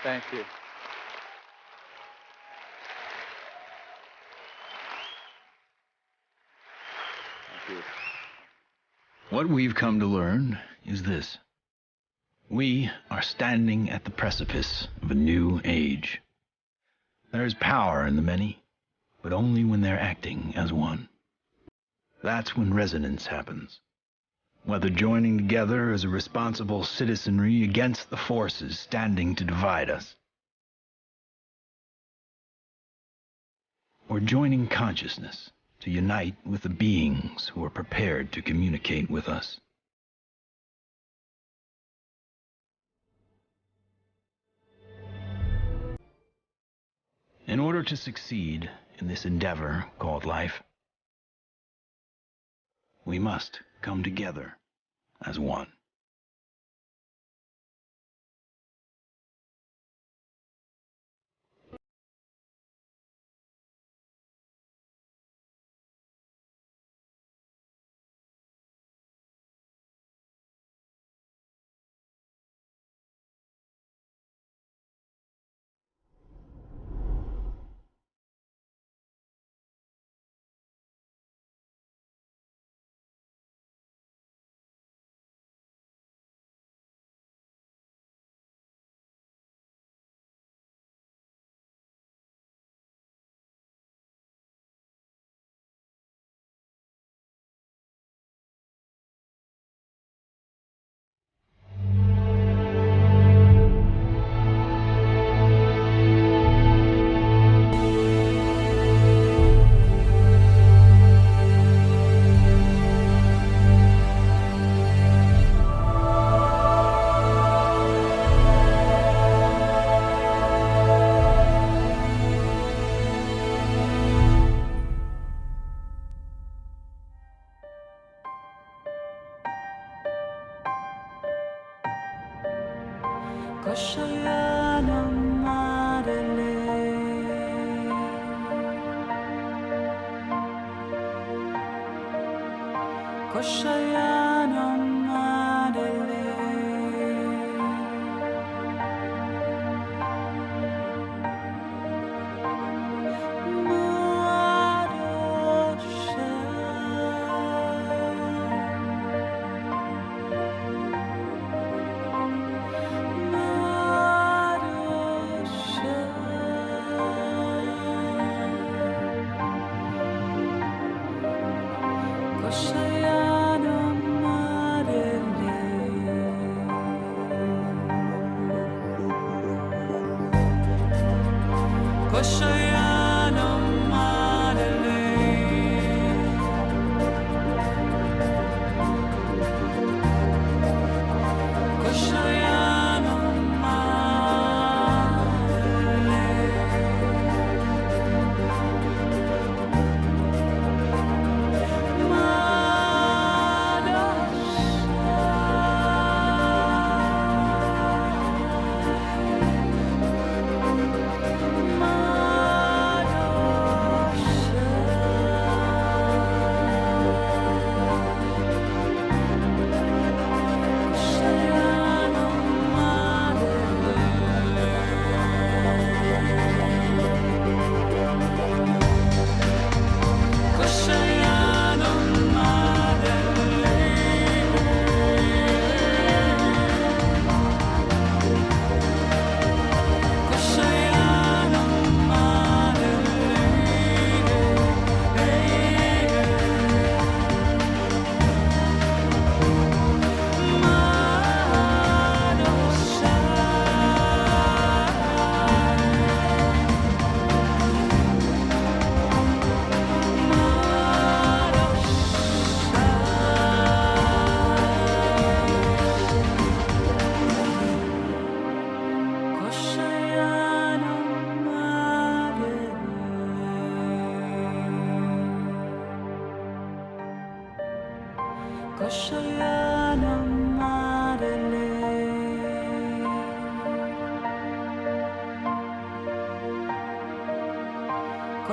Thank you. Thank you. What we've come to learn is this. We are standing at the precipice of a new age. There is power in the many, but only when they're acting as one. That's when resonance happens. Whether joining together as a responsible citizenry against the forces standing to divide us, or joining consciousness to unite with the beings who are prepared to communicate with us. In order to succeed in this endeavor called life, we must come together as one.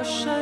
shall